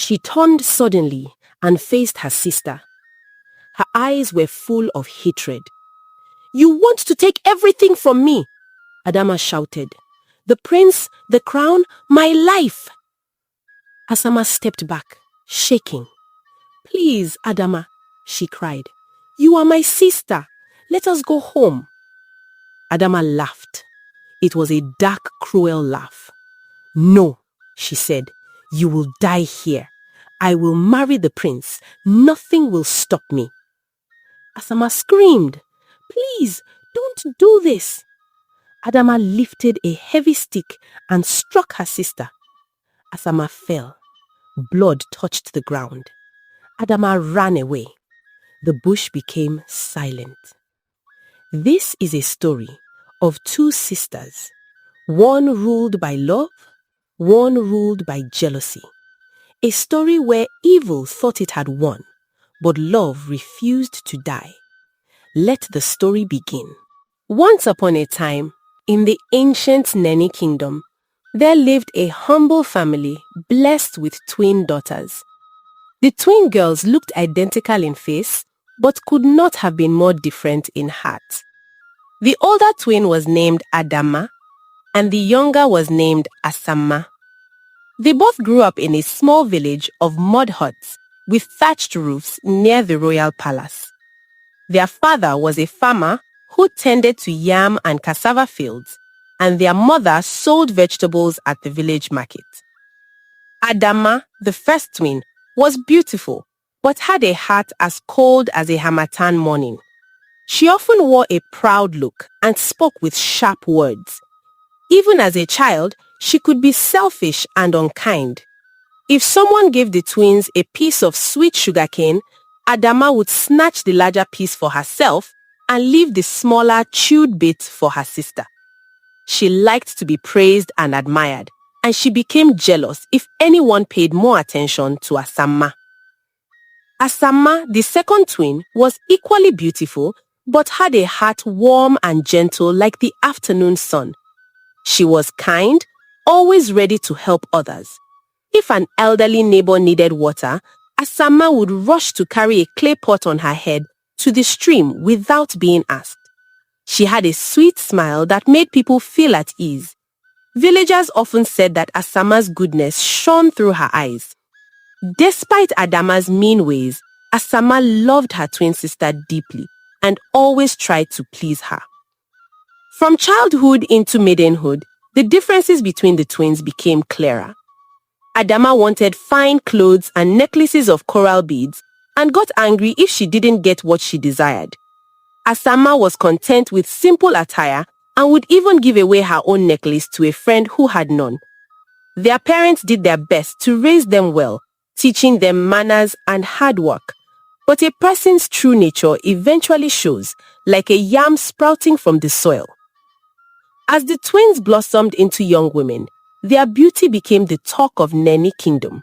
She turned suddenly and faced her sister. Her eyes were full of hatred. "You want to take everything from me," Adama shouted. "The prince, the crown, my life." Asama stepped back, shaking. "Please, Adama," she cried. "You are my sister. Let us go home." Adama laughed. It was a dark, cruel laugh. "No," she said. "You will die here. I will marry the prince. Nothing will stop me." Asama screamed. "Please, don't do this." Adama lifted a heavy stick and struck her sister. Asama fell. Blood touched the ground. Adama ran away. The bush became silent. This is a story of two sisters, one ruled by love, one ruled by jealousy. A story where evil thought it had won, but love refused to die. Let the story begin. Once upon a time, in the ancient Neni kingdom, there lived a humble family blessed with twin daughters. The twin girls looked identical in face, but could not have been more different in heart. The older twin was named Adama, and the younger was named Asama. They both grew up in a small village of mud huts with thatched roofs near the royal palace. Their father was a farmer who tended to yam and cassava fields, and their mother sold vegetables at the village market. Adama, the first twin, was beautiful, but had a heart as cold as a harmattan morning. She often wore a proud look and spoke with sharp words. Even as a child, she could be selfish and unkind. If someone gave the twins a piece of sweet sugarcane, Adama would snatch the larger piece for herself and leave the smaller chewed bit for her sister. She liked to be praised and admired, and she became jealous if anyone paid more attention to Asama. Asama, the second twin, was equally beautiful, but had a heart warm and gentle like the afternoon sun. She was kind, always ready to help others. If an elderly neighbor needed water, Asama would rush to carry a clay pot on her head to the stream without being asked. She had a sweet smile that made people feel at ease. Villagers often said that Asama's goodness shone through her eyes. Despite Adama's mean ways, Asama loved her twin sister deeply and always tried to please her. From childhood into maidenhood, the differences between the twins became clearer. Adama wanted fine clothes and necklaces of coral beads and got angry if she didn't get what she desired. Asama was content with simple attire and would even give away her own necklace to a friend who had none. Their parents did their best to raise them well, teaching them manners and hard work. But a person's true nature eventually shows, like a yam sprouting from the soil. As the twins blossomed into young women, their beauty became the talk of Neni Kingdom.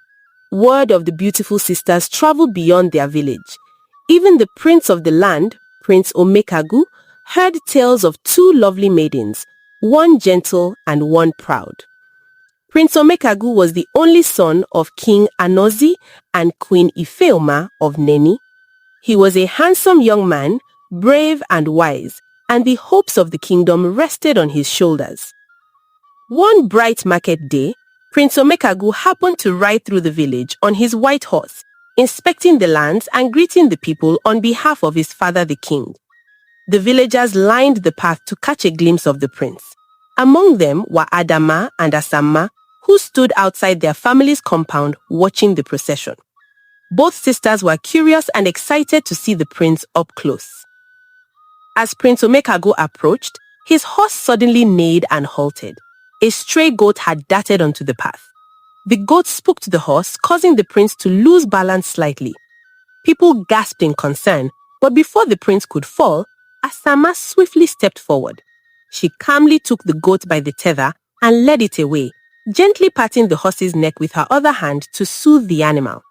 Word of the beautiful sisters traveled beyond their village. Even the prince of the land, Prince Omekagu, heard tales of two lovely maidens, one gentle and one proud. Prince Omekagu was the only son of King Anozi and Queen Ifeoma of Neni. He was a handsome young man, brave and wise, and the hopes of the kingdom rested on his shoulders. One bright market day, Prince Omekagu happened to ride through the village on his white horse, inspecting the lands and greeting the people on behalf of his father the king. The villagers lined the path to catch a glimpse of the prince. Among them were Adama and Asama, who stood outside their family's compound watching the procession. Both sisters were curious and excited to see the prince up close. As Prince Omekagu approached, his horse suddenly neighed and halted. A stray goat had darted onto the path. The goat spooked the horse, causing the prince to lose balance slightly. People gasped in concern, but before the prince could fall, Asama swiftly stepped forward. She calmly took the goat by the tether and led it away, gently patting the horse's neck with her other hand to soothe the animal.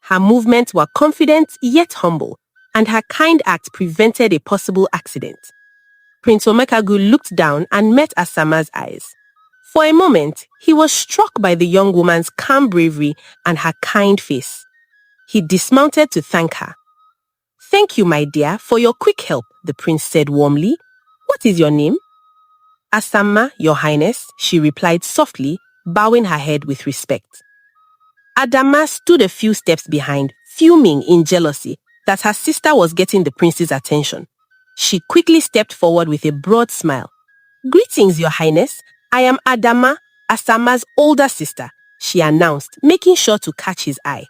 Her movements were confident yet humble, and her kind act prevented a possible accident. Prince Omekagu looked down and met Asama's eyes. For a moment, he was struck by the young woman's calm bravery and her kind face. He dismounted to thank her. "Thank you, my dear, for your quick help," the prince said warmly. "What is your name?" "Asama, your highness," she replied softly, bowing her head with respect. Adama stood a few steps behind, fuming in jealousy that her sister was getting the prince's attention. She quickly stepped forward with a broad smile. "Greetings, your highness. I am Adama, Asama's older sister," she announced, making sure to catch his eye.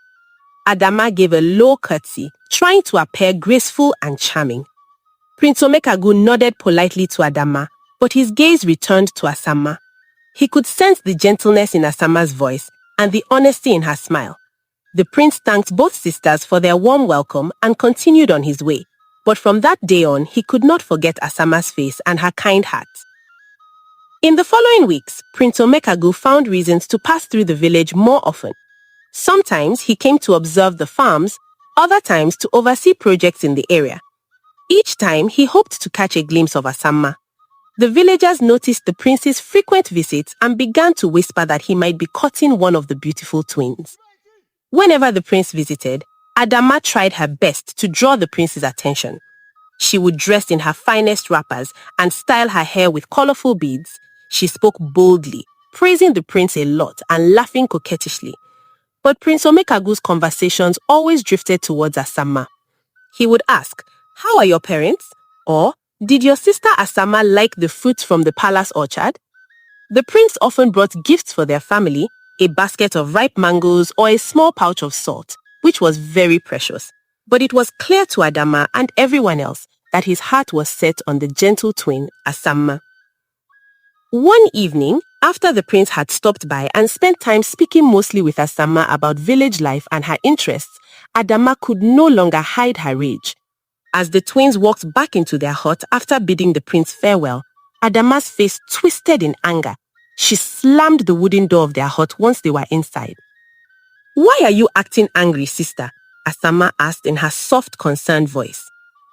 Adama gave a low curtsy, trying to appear graceful and charming. Prince Omekagu nodded politely to Adama, but his gaze returned to Asama. He could sense the gentleness in Asama's voice and the honesty in her smile. The prince thanked both sisters for their warm welcome and continued on his way. But from that day on, he could not forget Asama's face and her kind heart. In the following weeks, Prince Omekagu found reasons to pass through the village more often. Sometimes he came to observe the farms, other times to oversee projects in the area. Each time, he hoped to catch a glimpse of Asama. The villagers noticed the prince's frequent visits and began to whisper that he might be courting one of the beautiful twins. Whenever the prince visited, Adama tried her best to draw the prince's attention. She would dress in her finest wrappers and style her hair with colorful beads. She spoke boldly, praising the prince a lot and laughing coquettishly. But Prince Omekagu's conversations always drifted towards Asama. He would ask, "How are your parents?" Or, "Did your sister Asama like the fruits from the palace orchard?" The prince often brought gifts for their family, a basket of ripe mangoes or a small pouch of salt, which was very precious. But it was clear to Adama and everyone else that his heart was set on the gentle twin, Asama. One evening, after the prince had stopped by and spent time speaking mostly with Asama about village life and her interests, Adama could no longer hide her rage. As the twins walked back into their hut after bidding the prince farewell, Adama's face twisted in anger. She slammed the wooden door of their hut once they were inside. "Why are you acting angry, sister?" Asama asked in her soft, concerned voice.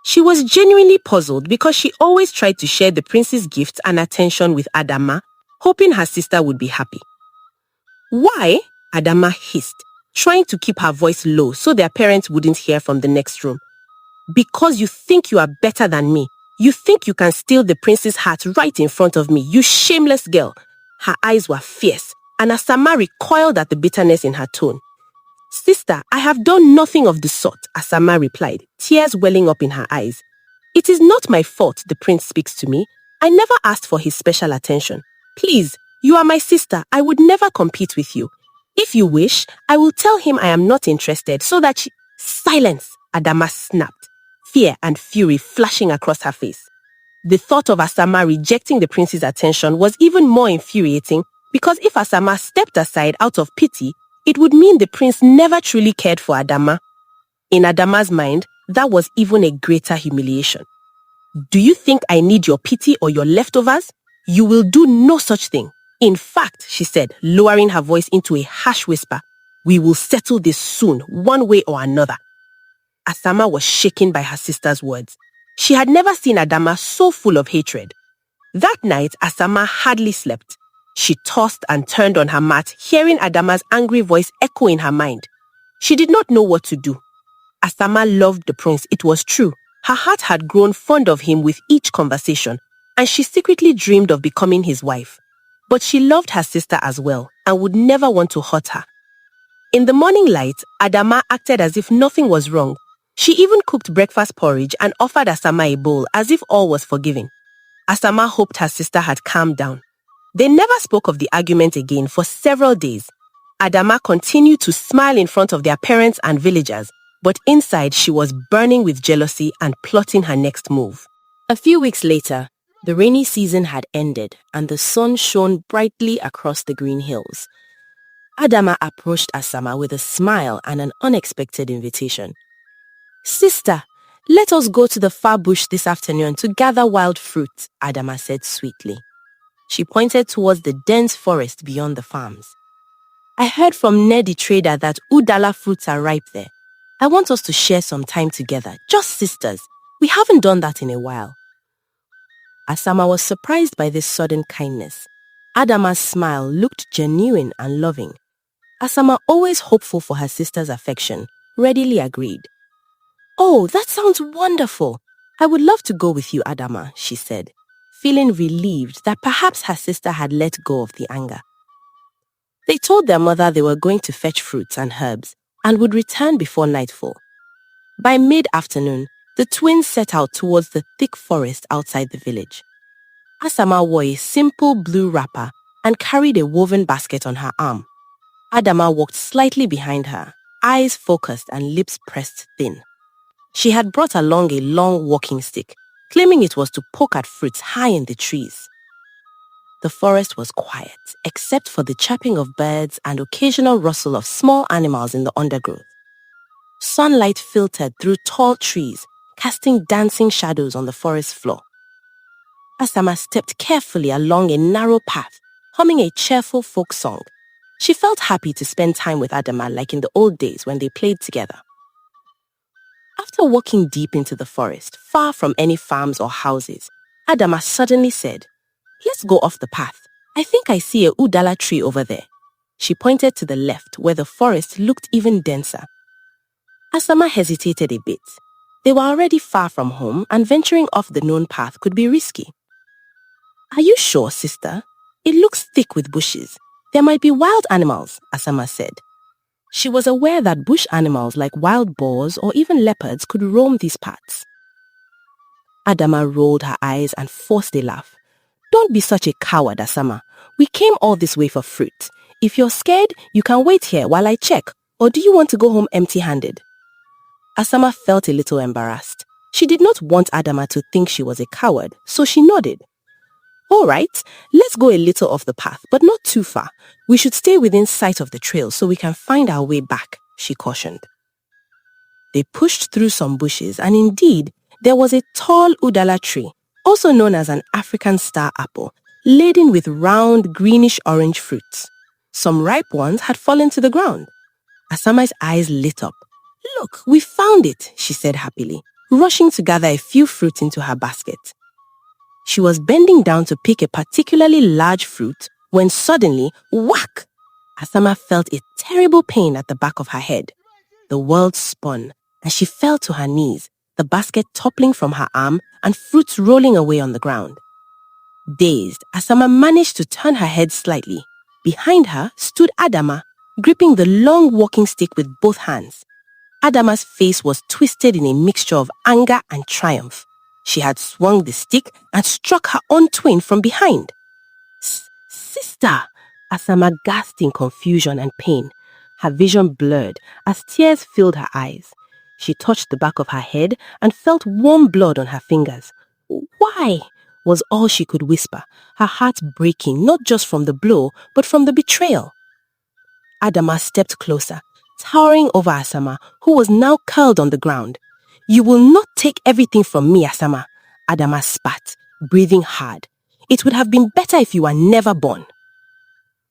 She was genuinely puzzled because she always tried to share the prince's gifts and attention with Adama, hoping her sister would be happy. "Why?" Adama hissed, trying to keep her voice low so their parents wouldn't hear from the next room. "Because you think you are better than me. You think you can steal the prince's heart right in front of me, you shameless girl." Her eyes were fierce, and Asama recoiled at the bitterness in her tone. "Sister, I have done nothing of the sort," Asama replied, tears welling up in her eyes. "It is not my fault the prince speaks to me. I never asked for his special attention. Please, you are my sister. I would never compete with you. If you wish, I will tell him I am not interested so that she—" "Silence!" Adama snapped, fear and fury flashing across her face. The thought of Asama rejecting the prince's attention was even more infuriating because if Asama stepped aside out of pity, it would mean the prince never truly cared for Adama. In Adama's mind, that was even a greater humiliation. "Do you think I need your pity or your leftovers? You will do no such thing. In fact," she said, lowering her voice into a harsh whisper, "we will settle this soon, one way or another." Asama was shaken by her sister's words. She had never seen Adama so full of hatred. That night, Asama hardly slept. She tossed and turned on her mat, hearing Adama's angry voice echo in her mind. She did not know what to do. Asama loved the prince, it was true. Her heart had grown fond of him with each conversation, and she secretly dreamed of becoming his wife. But she loved her sister as well, and would never want to hurt her. In the morning light, Adama acted as if nothing was wrong. She even cooked breakfast porridge and offered Asama a bowl as if all was forgiven. Asama hoped her sister had calmed down. They never spoke of the argument again for several days. Adama continued to smile in front of their parents and villagers, but inside she was burning with jealousy and plotting her next move. A few weeks later, the rainy season had ended and the sun shone brightly across the green hills. Adama approached Asama with a smile and an unexpected invitation. "Sister, let us go to the far bush this afternoon to gather wild fruit," Adama said sweetly. She pointed towards the dense forest beyond the farms. "I heard from Ned the trader that Udala fruits are ripe there. I want us to share some time together, just sisters. We haven't done that in a while." Asama was surprised by this sudden kindness. Adama's smile looked genuine and loving. Asama, always hopeful for her sister's affection, readily agreed. "Oh, that sounds wonderful. I would love to go with you, Adama," she said, feeling relieved that perhaps her sister had let go of the anger. They told their mother they were going to fetch fruits and herbs and would return before nightfall. By mid-afternoon, the twins set out towards the thick forest outside the village. Asama wore a simple blue wrapper and carried a woven basket on her arm. Adama walked slightly behind her, eyes focused and lips pressed thin. She had brought along a long walking stick, claiming it was to poke at fruits high in the trees. The forest was quiet, except for the chirping of birds and occasional rustle of small animals in the undergrowth. Sunlight filtered through tall trees, casting dancing shadows on the forest floor. Asama stepped carefully along a narrow path, humming a cheerful folk song. She felt happy to spend time with Adama like in the old days when they played together. After walking deep into the forest, far from any farms or houses, Adama suddenly said, "Let's go off the path. I think I see a udala tree over there." She pointed to the left where the forest looked even denser. Asama hesitated a bit. They were already far from home and venturing off the known path could be risky. "Are you sure, sister? It looks thick with bushes. There might be wild animals," Asama said. She was aware that bush animals like wild boars or even leopards could roam these parts. Adama rolled her eyes and forced a laugh. "Don't be such a coward, Asama. We came all this way for fruit. If you're scared, you can wait here while I check. Or do you want to go home empty-handed?" Asama felt a little embarrassed. She did not want Adama to think she was a coward, so she nodded. "All right, let's go a little off the path, but not too far. We should stay within sight of the trail so we can find our way back," she cautioned. They pushed through some bushes and indeed, there was a tall udala tree, also known as an African star apple, laden with round greenish-orange fruits. Some ripe ones had fallen to the ground. Asama's eyes lit up. "Look, we found it," she said happily, rushing to gather a few fruits into her basket. She was bending down to pick a particularly large fruit when suddenly, whack! Asama felt a terrible pain at the back of her head. The world spun, and she fell to her knees, the basket toppling from her arm and fruits rolling away on the ground. Dazed, Asama managed to turn her head slightly. Behind her stood Adama, gripping the long walking stick with both hands. Adama's face was twisted in a mixture of anger and triumph. She had swung the stick and struck her own twin from behind. "Sister!" Asama gasped in confusion and pain. Her vision blurred as tears filled her eyes. She touched the back of her head and felt warm blood on her fingers. "Why?" was all she could whisper, her heart breaking not just from the blow, but from the betrayal. Adama stepped closer, towering over Asama, who was now curled on the ground. "You will not take everything from me, Asama," Adama spat, breathing hard. "It would have been better if you were never born."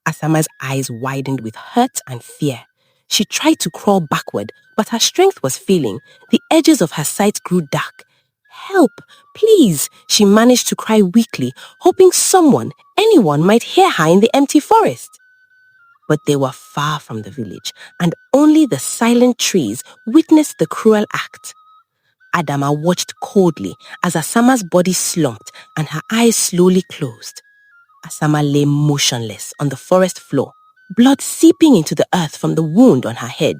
Asama's eyes widened with hurt and fear. She tried to crawl backward, but her strength was failing. The edges of her sight grew dark. "Help, please," she managed to cry weakly, hoping someone, anyone, might hear her in the empty forest. But they were far from the village, and only the silent trees witnessed the cruel act. Adama watched coldly as Asama's body slumped and her eyes slowly closed. Asama lay motionless on the forest floor, blood seeping into the earth from the wound on her head.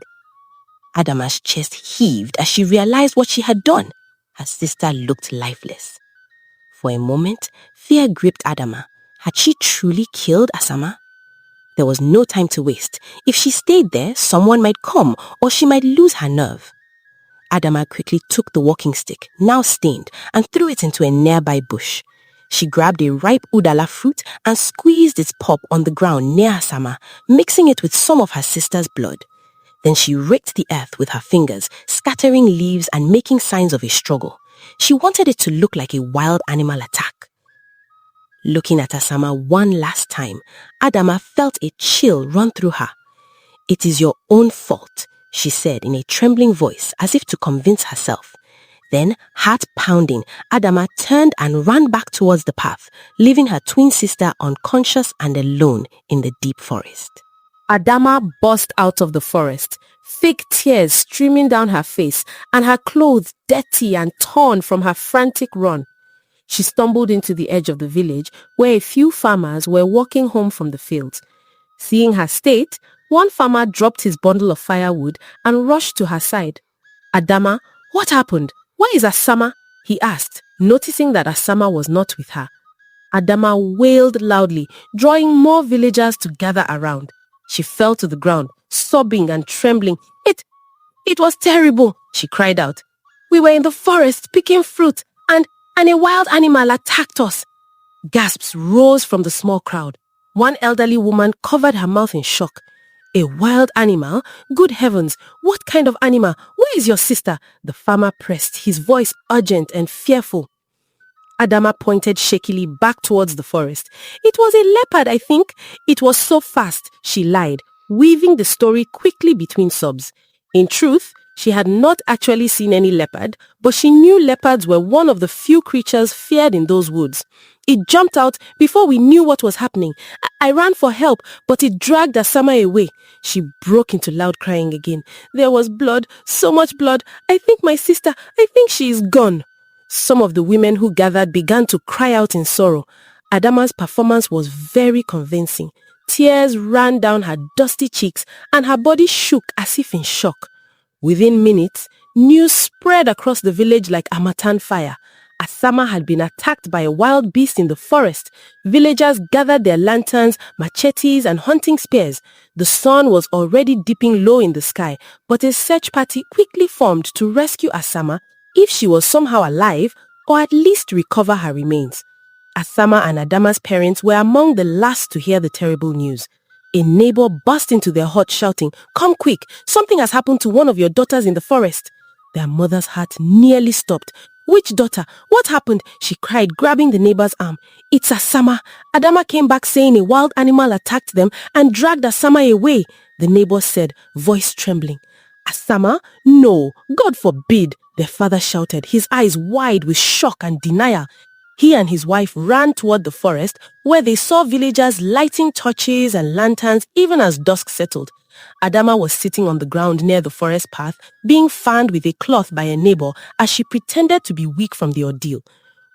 Adama's chest heaved as she realized what she had done. Her sister looked lifeless. For a moment, fear gripped Adama. Had she truly killed Asama? There was no time to waste. If she stayed there, someone might come or she might lose her nerve. Adama quickly took the walking stick, now stained, and threw it into a nearby bush. She grabbed a ripe udala fruit and squeezed its pulp on the ground near Asama, mixing it with some of her sister's blood. Then she raked the earth with her fingers, scattering leaves and making signs of a struggle. She wanted it to look like a wild animal attack. Looking at Asama one last time, Adama felt a chill run through her. "It is your own fault," she said in a trembling voice as if to convince herself. Then, heart pounding, Adama turned and ran back towards the path, leaving her twin sister unconscious and alone in the deep forest. Adama burst out of the forest, thick tears streaming down her face and her clothes dirty and torn from her frantic run. She stumbled into the edge of the village where a few farmers were walking home from the fields. Seeing her state, one farmer dropped his bundle of firewood and rushed to her side. "Adama, what happened? Where is Asama?" he asked, noticing that Asama was not with her. Adama wailed loudly, drawing more villagers to gather around. She fell to the ground, sobbing and trembling. It was terrible," she cried out. "We were in the forest picking fruit and a wild animal attacked us." Gasps rose from the small crowd. One elderly woman covered her mouth in shock. "A wild animal? Good heavens, what kind of animal? Where is your sister?" the farmer pressed, his voice urgent and fearful. Adama pointed shakily back towards the forest. "It was a leopard, I think. It was so fast," she lied, weaving the story quickly between sobs. In truth, she had not actually seen any leopard, but she knew leopards were one of the few creatures feared in those woods. "It jumped out before we knew what was happening. I ran for help, but it dragged Asama away." She broke into loud crying again. "There was blood, so much blood. I think she is gone." Some of the women who gathered began to cry out in sorrow. Adama's performance was very convincing. Tears ran down her dusty cheeks and her body shook as if in shock. Within minutes, news spread across the village like harmattan fire. Asama had been attacked by a wild beast in the forest. Villagers gathered their lanterns, machetes, and hunting spears. The sun was already dipping low in the sky, but a search party quickly formed to rescue Asama if she was somehow alive, or at least recover her remains. Asama and Adama's parents were among the last to hear the terrible news. A neighbor burst into their hut shouting, "Come quick, something has happened to one of your daughters in the forest." Their mother's heart nearly stopped. "Which daughter? What happened?" she cried, grabbing the neighbor's arm. "It's Asama. Adama came back saying a wild animal attacked them and dragged Asama away," the neighbor said, voice trembling. "Asama? No, God forbid," their father shouted, his eyes wide with shock and denial. He and his wife ran toward the forest where they saw villagers lighting torches and lanterns even as dusk settled. Adama was sitting on the ground near the forest path, being fanned with a cloth by a neighbor as she pretended to be weak from the ordeal.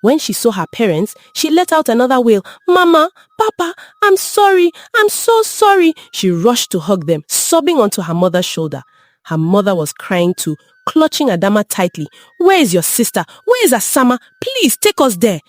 When she saw her parents, she let out another wail. "Mama, Papa, I'm sorry, I'm so sorry." She rushed to hug them, sobbing onto her mother's shoulder. Her mother was crying too, clutching Adama tightly. "Where is your sister? Where is Asama? Please take us there."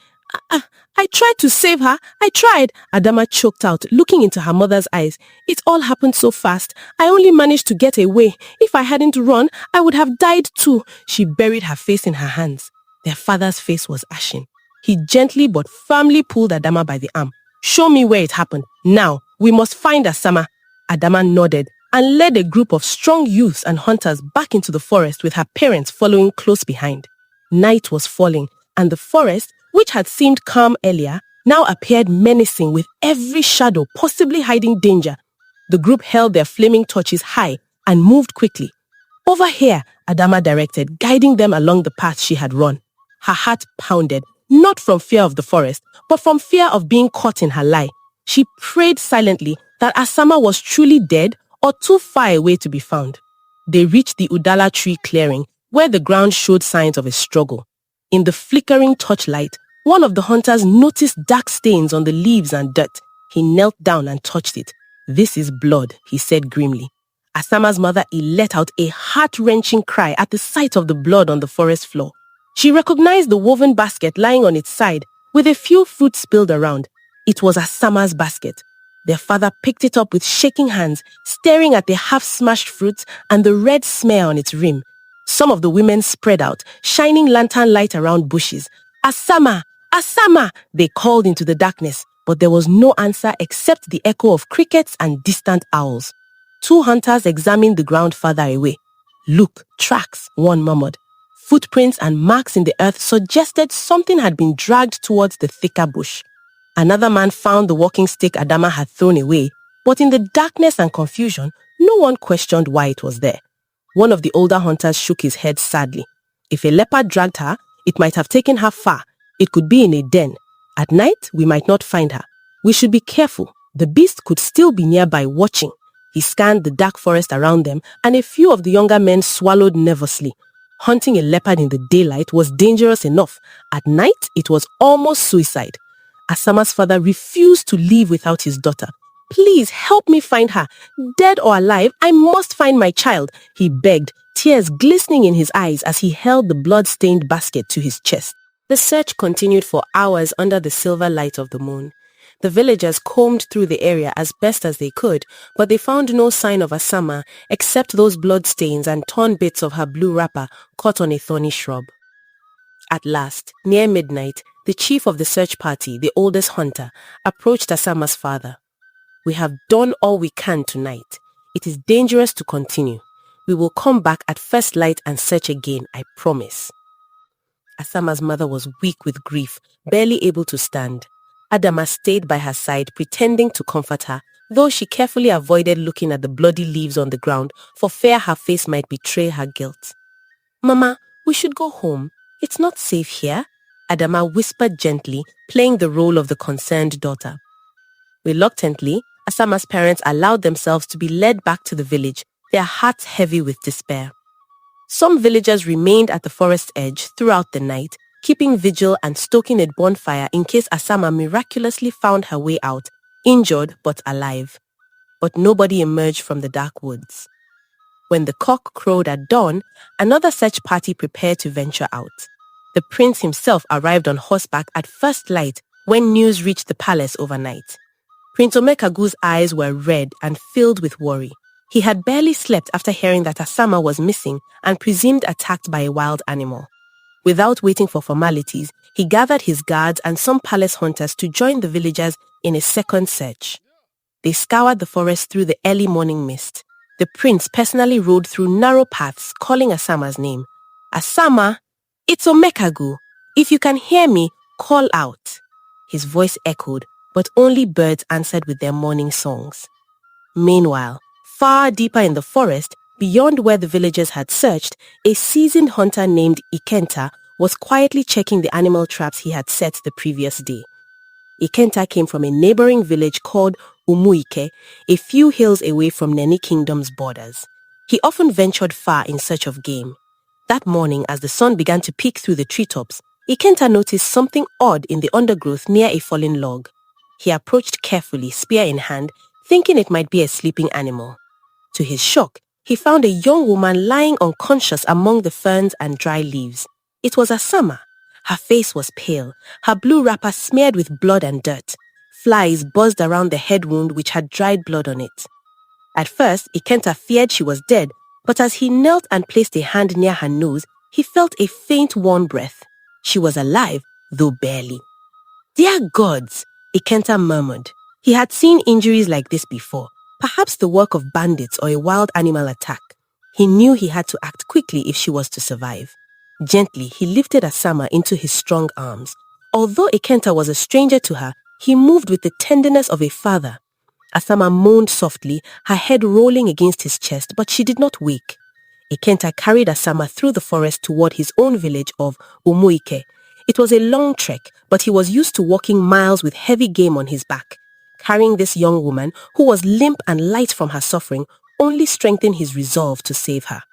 I tried to save her. I tried," Adama choked out, looking into her mother's eyes. "It all happened so fast. I only managed to get away. If I hadn't run, I would have died too." She buried her face in her hands. Their father's face was ashen. He gently but firmly pulled Adama by the arm. "Show me where it happened. Now, we must find Asama." Adama nodded and led a group of strong youths and hunters back into the forest with her parents following close behind. Night was falling, and the forest, which had seemed calm earlier, now appeared menacing with every shadow possibly hiding danger. The group held their flaming torches high and moved quickly. "Over here," Adama directed, guiding them along the path she had run. Her heart pounded, not from fear of the forest, but from fear of being caught in her lie. She prayed silently that Asama was truly dead or too far away to be found. They reached the Udala tree clearing, where the ground showed signs of a struggle. In the flickering torchlight, one of the hunters noticed dark stains on the leaves and dirt. He knelt down and touched it. "This is blood," he said grimly. Asama's mother let out a heart-wrenching cry at the sight of the blood on the forest floor. She recognized the woven basket lying on its side, with a few fruits spilled around. It was Asama's basket. Their father picked it up with shaking hands, staring at the half-smashed fruits and the red smear on its rim. Some of the women spread out, shining lantern light around bushes. "Asama! Asama!" they called into the darkness, but there was no answer except the echo of crickets and distant owls. Two hunters examined the ground farther away. "Look, tracks," one murmured. Footprints and marks in the earth suggested something had been dragged towards the thicker bush. Another man found the walking stick Adama had thrown away, but in the darkness and confusion, no one questioned why it was there. One of the older hunters shook his head sadly. If a leopard dragged her, it might have taken her far. It could be in a den. At night, we might not find her. We should be careful. The beast could still be nearby watching. He scanned the dark forest around them, and a few of the younger men swallowed nervously. Hunting a leopard in the daylight was dangerous enough. At night, it was almost suicide. Asama's father refused to leave without his daughter. "Please help me find her. Dead or alive, I must find my child," he begged, tears glistening in his eyes as he held the blood-stained basket to his chest. The search continued for hours under the silver light of the moon. The villagers combed through the area as best as they could, but they found no sign of Asama except those bloodstains and torn bits of her blue wrapper caught on a thorny shrub. At last, near midnight, the chief of the search party, the oldest hunter, approached Asama's father. "We have done all we can tonight. It is dangerous to continue. We will come back at first light and search again, I promise." Asama's mother was weak with grief, barely able to stand. Adama stayed by her side, pretending to comfort her, though she carefully avoided looking at the bloody leaves on the ground for fear her face might betray her guilt. "Mama, we should go home. It's not safe here," Adama whispered gently, playing the role of the concerned daughter. Reluctantly, Asama's parents allowed themselves to be led back to the village, their hearts heavy with despair. Some villagers remained at the forest edge throughout the night, keeping vigil and stoking a bonfire in case Asama miraculously found her way out, injured but alive. But nobody emerged from the dark woods. When the cock crowed at dawn, another search party prepared to venture out. The prince himself arrived on horseback at first light when news reached the palace overnight. Prince Omekagu's eyes were red and filled with worry. He had barely slept after hearing that Asama was missing and presumed attacked by a wild animal. Without waiting for formalities, he gathered his guards and some palace hunters to join the villagers in a second search. They scoured the forest through the early morning mist. The prince personally rode through narrow paths, calling Asama's name. "Asama, it's Omekagu. If you can hear me, call out." His voice echoed, but only birds answered with their morning songs. Meanwhile, far deeper in the forest, beyond where the villagers had searched, a seasoned hunter named Ikenta was quietly checking the animal traps he had set the previous day. Ikenta came from a neighboring village called Umuike, a few hills away from Neni Kingdom's borders. He often ventured far in search of game. That morning, as the sun began to peek through the treetops, Ikenta noticed something odd in the undergrowth near a fallen log. He approached carefully, spear in hand, thinking it might be a sleeping animal. To his shock, he found a young woman lying unconscious among the ferns and dry leaves. It was Asama. Her face was pale, her blue wrapper smeared with blood and dirt. Flies buzzed around the head wound which had dried blood on it. At first, Ikenta feared she was dead, but as he knelt and placed a hand near her nose, he felt a faint warm breath. She was alive, though barely. "Dear gods," Ikenta murmured. He had seen injuries like this before, perhaps the work of bandits or a wild animal attack. He knew he had to act quickly if she was to survive. Gently, he lifted Asama into his strong arms. Although Ikenta was a stranger to her, he moved with the tenderness of a father. Asama moaned softly, her head rolling against his chest, but she did not wake. Ikenta carried Asama through the forest toward his own village of Umuike. It was a long trek, but he was used to walking miles with heavy game on his back. Carrying this young woman, who was limp and light from her suffering, only strengthened his resolve to save her.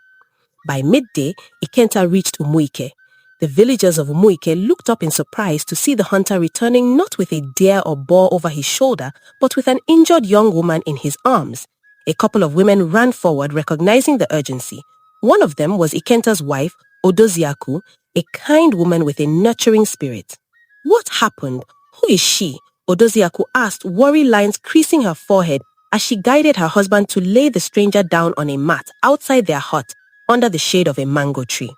By midday, Ikenta reached Umuike. The villagers of Umuike looked up in surprise to see the hunter returning not with a deer or boar over his shoulder, but with an injured young woman in his arms. A couple of women ran forward, recognizing the urgency. One of them was Ikenta's wife, Odoziaku, a kind woman with a nurturing spirit. "What happened? Who is she?" Odoziaku asked, worry lines creasing her forehead as she guided her husband to lay the stranger down on a mat outside their hut under the shade of a mango tree.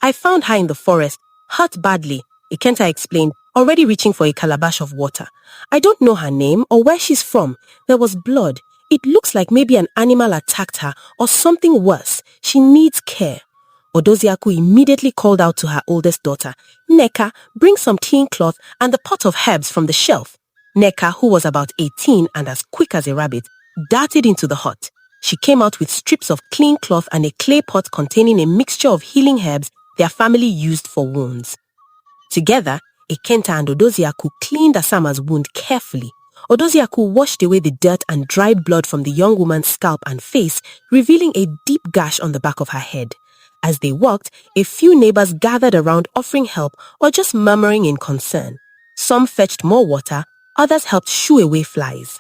"I found her in the forest, hurt badly," Ikenta explained, already reaching for a calabash of water. "I don't know her name or where she's from. There was blood. It looks like maybe an animal attacked her or something worse. She needs care." Odoziaku immediately called out to her oldest daughter, "Neka, bring some clean cloth and the pot of herbs from the shelf." Neka, who was about 18 and as quick as a rabbit, darted into the hut. She came out with strips of clean cloth and a clay pot containing a mixture of healing herbs their family used for wounds. Together, Ekenta and Odoziaku cleaned Asama's wound carefully. Odoziaku washed away the dirt and dried blood from the young woman's scalp and face, revealing a deep gash on the back of her head. As they walked, a few neighbors gathered around offering help or just murmuring in concern. Some fetched more water, others helped shoo away flies.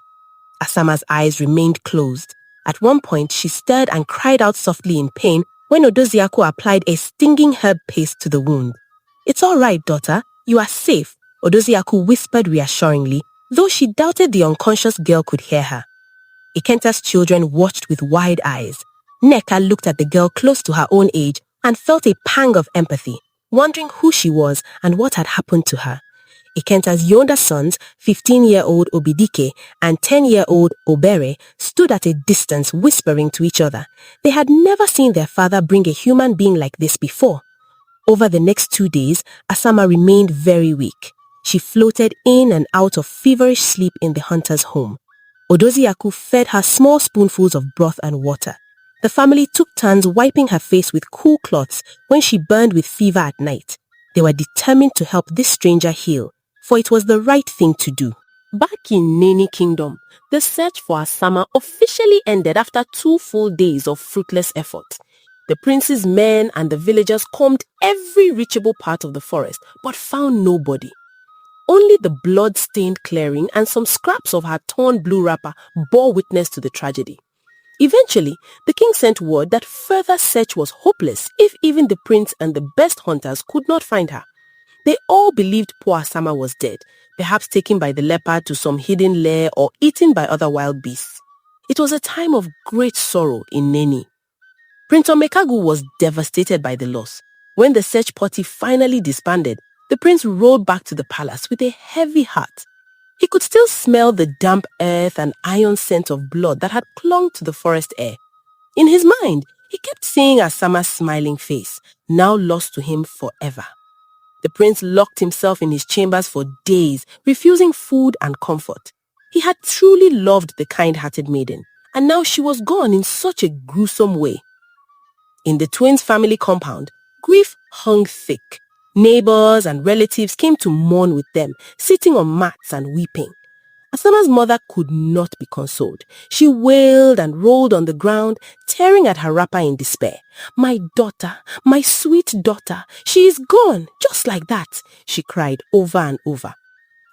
Asama's eyes remained closed. At one point, she stirred and cried out softly in pain when Odoziaku applied a stinging herb paste to the wound. "It's all right, daughter. You are safe," Odoziaku whispered reassuringly, though she doubted the unconscious girl could hear her. Ikenta's children watched with wide eyes. Nneka looked at the girl close to her own age and felt a pang of empathy, wondering who she was and what had happened to her. Ikenta's younger sons, 15-year-old Obidike and 10-year-old Obere, stood at a distance whispering to each other. They had never seen their father bring a human being like this before. Over the next 2 days, Asama remained very weak. She floated in and out of feverish sleep in the hunter's home. Odoziaku fed her small spoonfuls of broth and water. The family took turns wiping her face with cool cloths when she burned with fever at night. They were determined to help this stranger heal, for it was the right thing to do. Back in Neni Kingdom, the search for Asama officially ended after 2 full days of fruitless effort. The prince's men and the villagers combed every reachable part of the forest, but found nobody. Only the blood-stained clearing and some scraps of her torn blue wrapper bore witness to the tragedy. Eventually, the king sent word that further search was hopeless if even the prince and the best hunters could not find her. They all believed poor Asama was dead, perhaps taken by the leopard to some hidden lair or eaten by other wild beasts. It was a time of great sorrow in Neni. Prince Omekagu was devastated by the loss. When the search party finally disbanded, the prince rode back to the palace with a heavy heart. He could still smell the damp earth and iron scent of blood that had clung to the forest air. In his mind, he kept seeing Asama's smiling face, now lost to him forever. The prince locked himself in his chambers for days, refusing food and comfort. He had truly loved the kind-hearted maiden, and now she was gone in such a gruesome way. In the twins' family compound, grief hung thick. Neighbors and relatives came to mourn with them, sitting on mats and weeping. Asama's mother could not be consoled. She wailed and rolled on the ground, tearing at her wrapper in despair. "My daughter, my sweet daughter, she is gone, just like that," she cried over and over.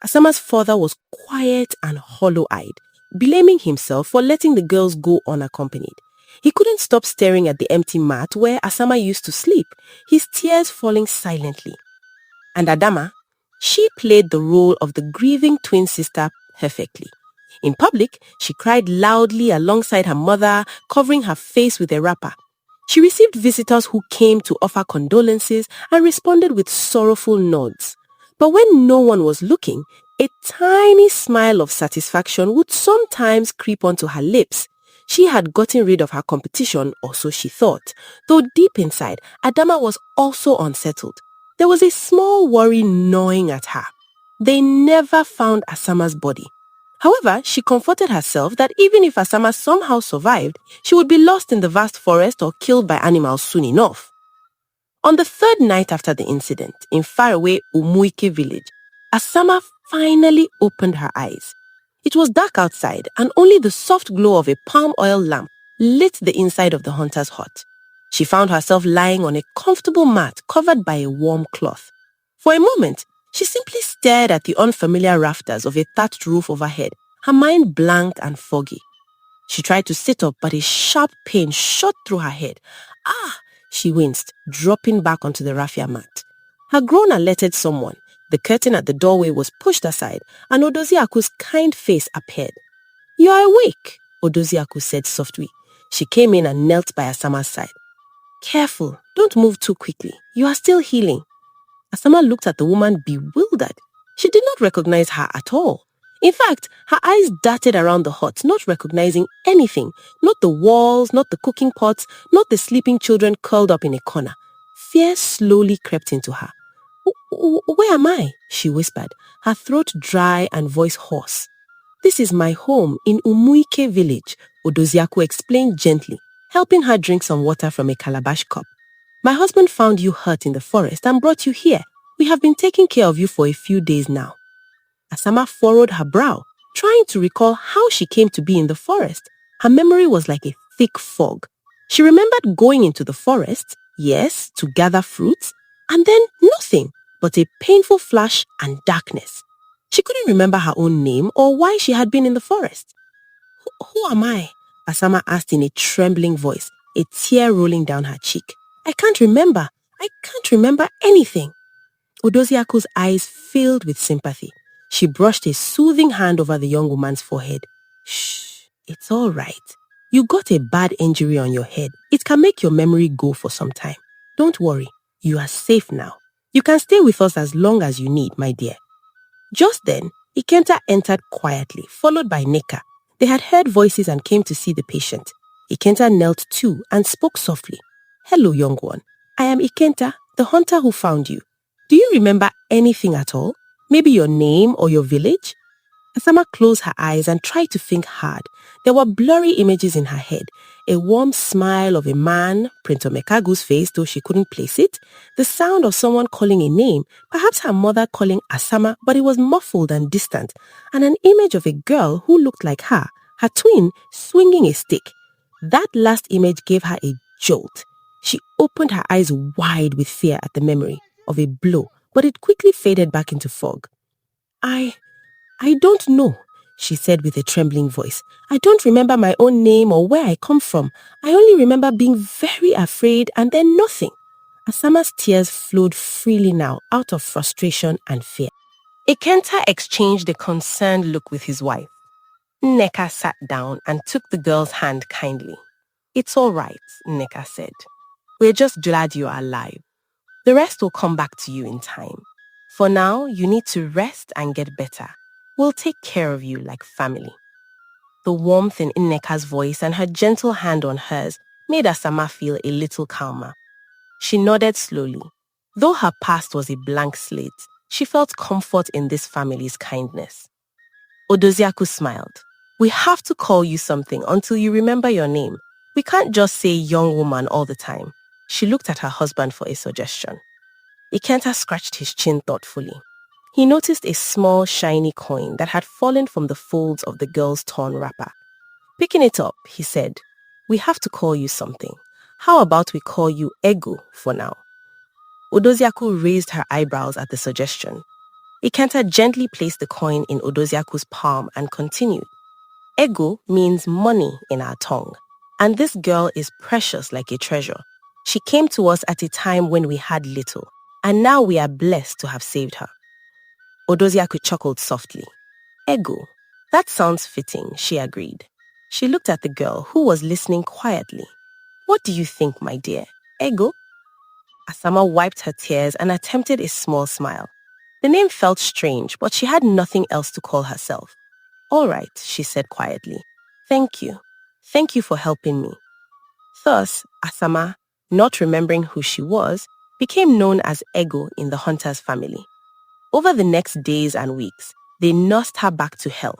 Asama's father was quiet and hollow-eyed, blaming himself for letting the girls go unaccompanied. He couldn't stop staring at the empty mat where Asama used to sleep, his tears falling silently. And Adama, she played the role of the grieving twin sister perfectly. In public, she cried loudly alongside her mother, covering her face with a wrapper. She received visitors who came to offer condolences and responded with sorrowful nods. But when no one was looking, a tiny smile of satisfaction would sometimes creep onto her lips. She had gotten rid of her competition, or so she thought, though deep inside, Adama was also unsettled. There was a small worry gnawing at her. They never found Asama's body. However, she comforted herself that even if Asama somehow survived, she would be lost in the vast forest or killed by animals soon enough. On the 3rd night after the incident, in faraway Umuike village, Asama finally opened her eyes. It was dark outside and only the soft glow of a palm oil lamp lit the inside of the hunter's hut. She found herself lying on a comfortable mat covered by a warm cloth. For a moment, she simply stared at the unfamiliar rafters of a thatched roof overhead, her mind blank and foggy. She tried to sit up, but a sharp pain shot through her head. "Ah!" she winced, dropping back onto the raffia mat. Her groan alerted someone. The curtain at the doorway was pushed aside, and Odoziaku's kind face appeared. "You are awake," Odoziaku said softly. She came in and knelt by Asama's side. "Careful, don't move too quickly. You are still healing." Asama looked at the woman bewildered. She did not recognize her at all. In fact, her eyes darted around the hut, not recognizing anything. Not the walls, not the cooking pots, not the sleeping children curled up in a corner. Fear slowly crept into her. "Where am I?" she whispered, her throat dry and voice hoarse. "This is my home in Umuike village," Odoziaku explained gently, helping her drink some water from a calabash cup. My husband found you hurt in the forest and brought you here. We have been taking care of you for a few days now. Asama furrowed her brow, trying to recall how she came to be in the forest. Her memory was like a thick fog. She remembered going into the forest, yes, to gather fruits, and then nothing but a painful flash and darkness. She couldn't remember her own name or why she had been in the forest. Who am I? Asama asked in a trembling voice, a tear rolling down her cheek. I can't remember. I can't remember anything. Odoziako's eyes filled with sympathy. She brushed a soothing hand over the young woman's forehead. Shh, it's all right. You got a bad injury on your head. It can make your memory go for some time. Don't worry, you are safe now. You can stay with us as long as you need, my dear. Just then, Ikenta entered quietly, followed by Neka. They had heard voices and came to see the patient. Ikenta knelt too and spoke softly. Hello, young one. I am Ikenta, the hunter who found you. Do you remember anything at all? Maybe your name or your village? Asama closed her eyes and tried to think hard. There were blurry images in her head. A warm smile of a man, Printer Mekagu's face, though she couldn't place it. The sound of someone calling a name, perhaps her mother calling Asama, but it was muffled and distant. And an image of a girl who looked like her twin, swinging a stick. That last image gave her a jolt. She opened her eyes wide with fear at the memory of a blow, but it quickly faded back into fog. I don't know, she said with a trembling voice. I don't remember my own name or where I come from. I only remember being very afraid and then nothing. Asama's tears flowed freely now out of frustration and fear. Ikenta exchanged a concerned look with his wife. Neka sat down and took the girl's hand kindly. It's all right, Neka said. We're just glad you are alive. The rest will come back to you in time. For now, you need to rest and get better. We'll take care of you like family. The warmth in Nneka's voice and her gentle hand on hers made Asama feel a little calmer. She nodded slowly. Though her past was a blank slate, she felt comfort in this family's kindness. Odoziaku smiled. We have to call you something until you remember your name. We can't just say young woman all the time. She looked at her husband for a suggestion. Ikenta scratched his chin thoughtfully. He noticed a small, shiny coin that had fallen from the folds of the girl's torn wrapper. Picking it up, he said, We have to call you something. How about we call you Ego for now? Odoziaku raised her eyebrows at the suggestion. Ikenta gently placed the coin in Odoziaku's palm and continued. Ego means money in our tongue, and this girl is precious like a treasure. She came to us at a time when we had little, and now we are blessed to have saved her. Odoziaku chuckled softly. Ego, that sounds fitting, she agreed. She looked at the girl, who was listening quietly. What do you think, my dear? Ego? Asama wiped her tears and attempted a small smile. The name felt strange, but she had nothing else to call herself. All right, she said quietly. Thank you. Thank you for helping me. Thus, Asama, not remembering who she was, became known as Ego in the hunter's family. Over the next days and weeks, they nursed her back to health.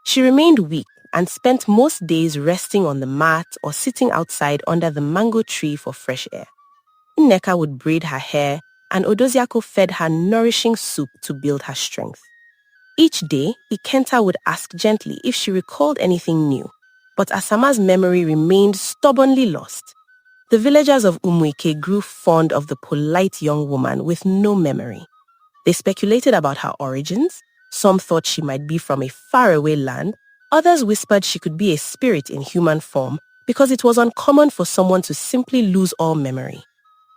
She remained weak and spent most days resting on the mat or sitting outside under the mango tree for fresh air. Nneka would braid her hair, and Odoziaku fed her nourishing soup to build her strength. Each day, Ikenta would ask gently if she recalled anything new, but Asama's memory remained stubbornly lost. The villagers of Umuike grew fond of the polite young woman with no memory. They speculated about her origins. Some thought she might be from a faraway land. Others whispered she could be a spirit in human form because it was uncommon for someone to simply lose all memory.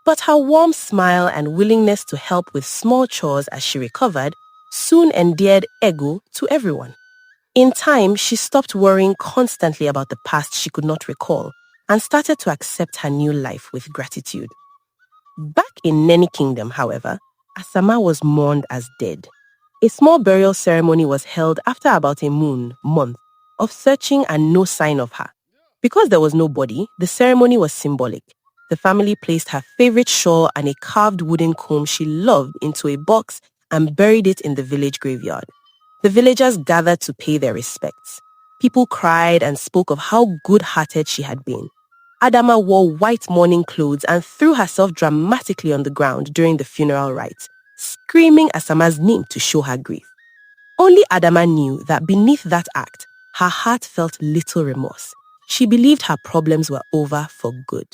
But her warm smile and willingness to help with small chores as she recovered soon endeared Ego to everyone. In time, she stopped worrying constantly about the past she could not recall and started to accept her new life with gratitude. Back in Neni Kingdom, however, Asama was mourned as dead. A small burial ceremony was held after about a month, of searching and no sign of her. Because there was no body, the ceremony was symbolic. The family placed her favorite shawl and a carved wooden comb she loved into a box and buried it in the village graveyard. The villagers gathered to pay their respects. People cried and spoke of how good-hearted she had been. Adama wore white mourning clothes and threw herself dramatically on the ground during the funeral rites, screaming Asama's name to show her grief. Only Adama knew that beneath that act, her heart felt little remorse. She believed her problems were over for good.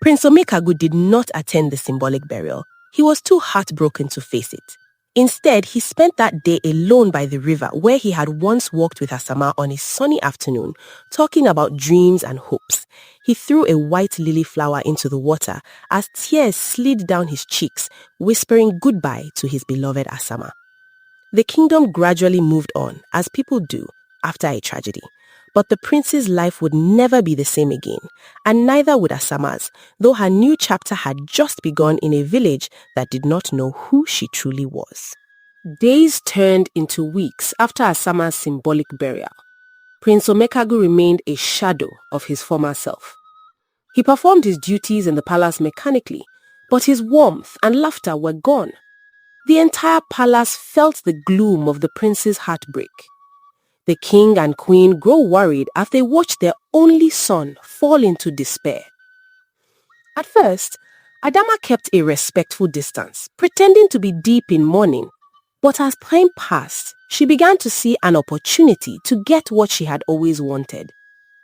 Prince Omekagu did not attend the symbolic burial. He was too heartbroken to face it. Instead, he spent that day alone by the river where he had once walked with Asama on a sunny afternoon, talking about dreams and hopes. He threw a white lily flower into the water as tears slid down his cheeks, whispering goodbye to his beloved Asama. The kingdom gradually moved on, as people do, after a tragedy. But the prince's life would never be the same again, and neither would Asama's, though her new chapter had just begun in a village that did not know who she truly was. Days turned into weeks after Asama's symbolic burial. Prince Omekagu remained a shadow of his former self. He performed his duties in the palace mechanically, but his warmth and laughter were gone. The entire palace felt the gloom of the prince's heartbreak. The king and queen grow worried as they watch their only son fall into despair. At first, Adama kept a respectful distance, pretending to be deep in mourning. But as time passed, she began to see an opportunity to get what she had always wanted: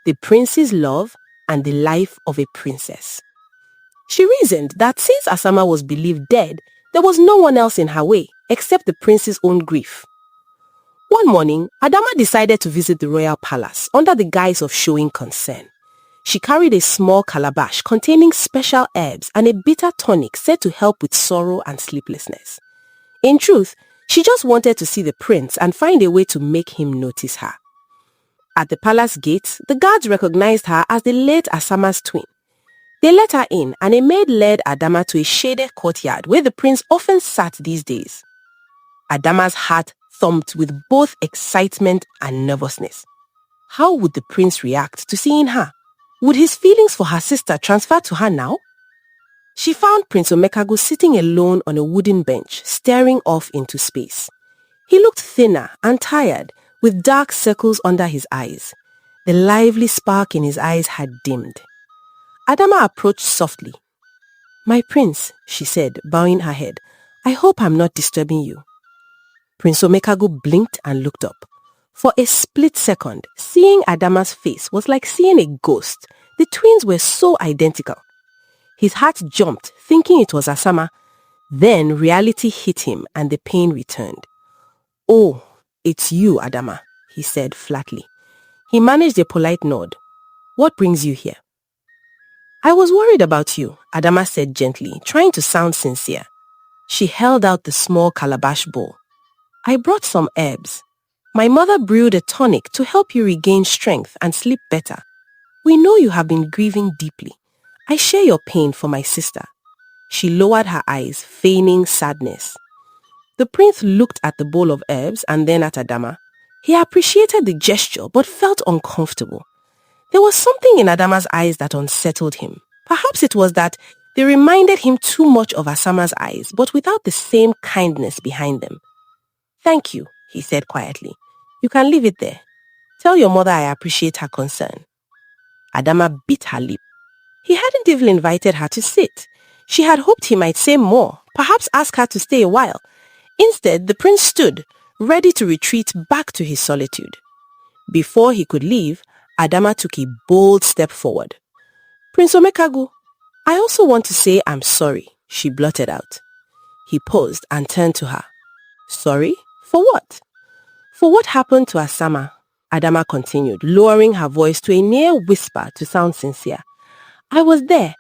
the prince's love and the life of a princess. She reasoned that since Asama was believed dead, there was no one else in her way except the prince's own grief. One morning, Adama decided to visit the royal palace under the guise of showing concern. She carried a small calabash containing special herbs and a bitter tonic said to help with sorrow and sleeplessness. In truth, she just wanted to see the prince and find a way to make him notice her. At the palace gates, the guards recognized her as the late Asama's twin. They let her in and a maid led Adama to a shaded courtyard where the prince often sat these days. Adama's heart thumped with both excitement and nervousness. How would the prince react to seeing her? Would his feelings for her sister transfer to her now? She found Prince Omekagu sitting alone on a wooden bench, staring off into space. He looked thinner and tired, with dark circles under his eyes. The lively spark in his eyes had dimmed. Adama approached softly. "My prince," she said, bowing her head, "I hope I'm not disturbing you." Prince Omekagu blinked and looked up. For a split second, seeing Adama's face was like seeing a ghost. The twins were so identical. His heart jumped, thinking it was Asama. Then reality hit him and the pain returned. "Oh, it's you, Adama," he said flatly. He managed a polite nod. "What brings you here?" "I was worried about you," Adama said gently, trying to sound sincere. She held out the small calabash bowl. "I brought some herbs. My mother brewed a tonic to help you regain strength and sleep better. We know you have been grieving deeply. I share your pain for my sister." She lowered her eyes, feigning sadness. The prince looked at the bowl of herbs and then at Adama. He appreciated the gesture but felt uncomfortable. There was something in Adama's eyes that unsettled him. Perhaps it was that they reminded him too much of Asama's eyes, but without the same kindness behind them. "Thank you," he said quietly. "You can leave it there. Tell your mother I appreciate her concern." Adama bit her lip. He hadn't even invited her to sit. She had hoped he might say more, perhaps ask her to stay a while. Instead, the prince stood, ready to retreat back to his solitude. Before he could leave, Adama took a bold step forward. "Prince Omekagu, I also want to say I'm sorry," she blurted out. He paused and turned to her. "Sorry? For what?" "For what happened to Asama," Adama continued, lowering her voice to a near whisper to sound sincere. "I was there.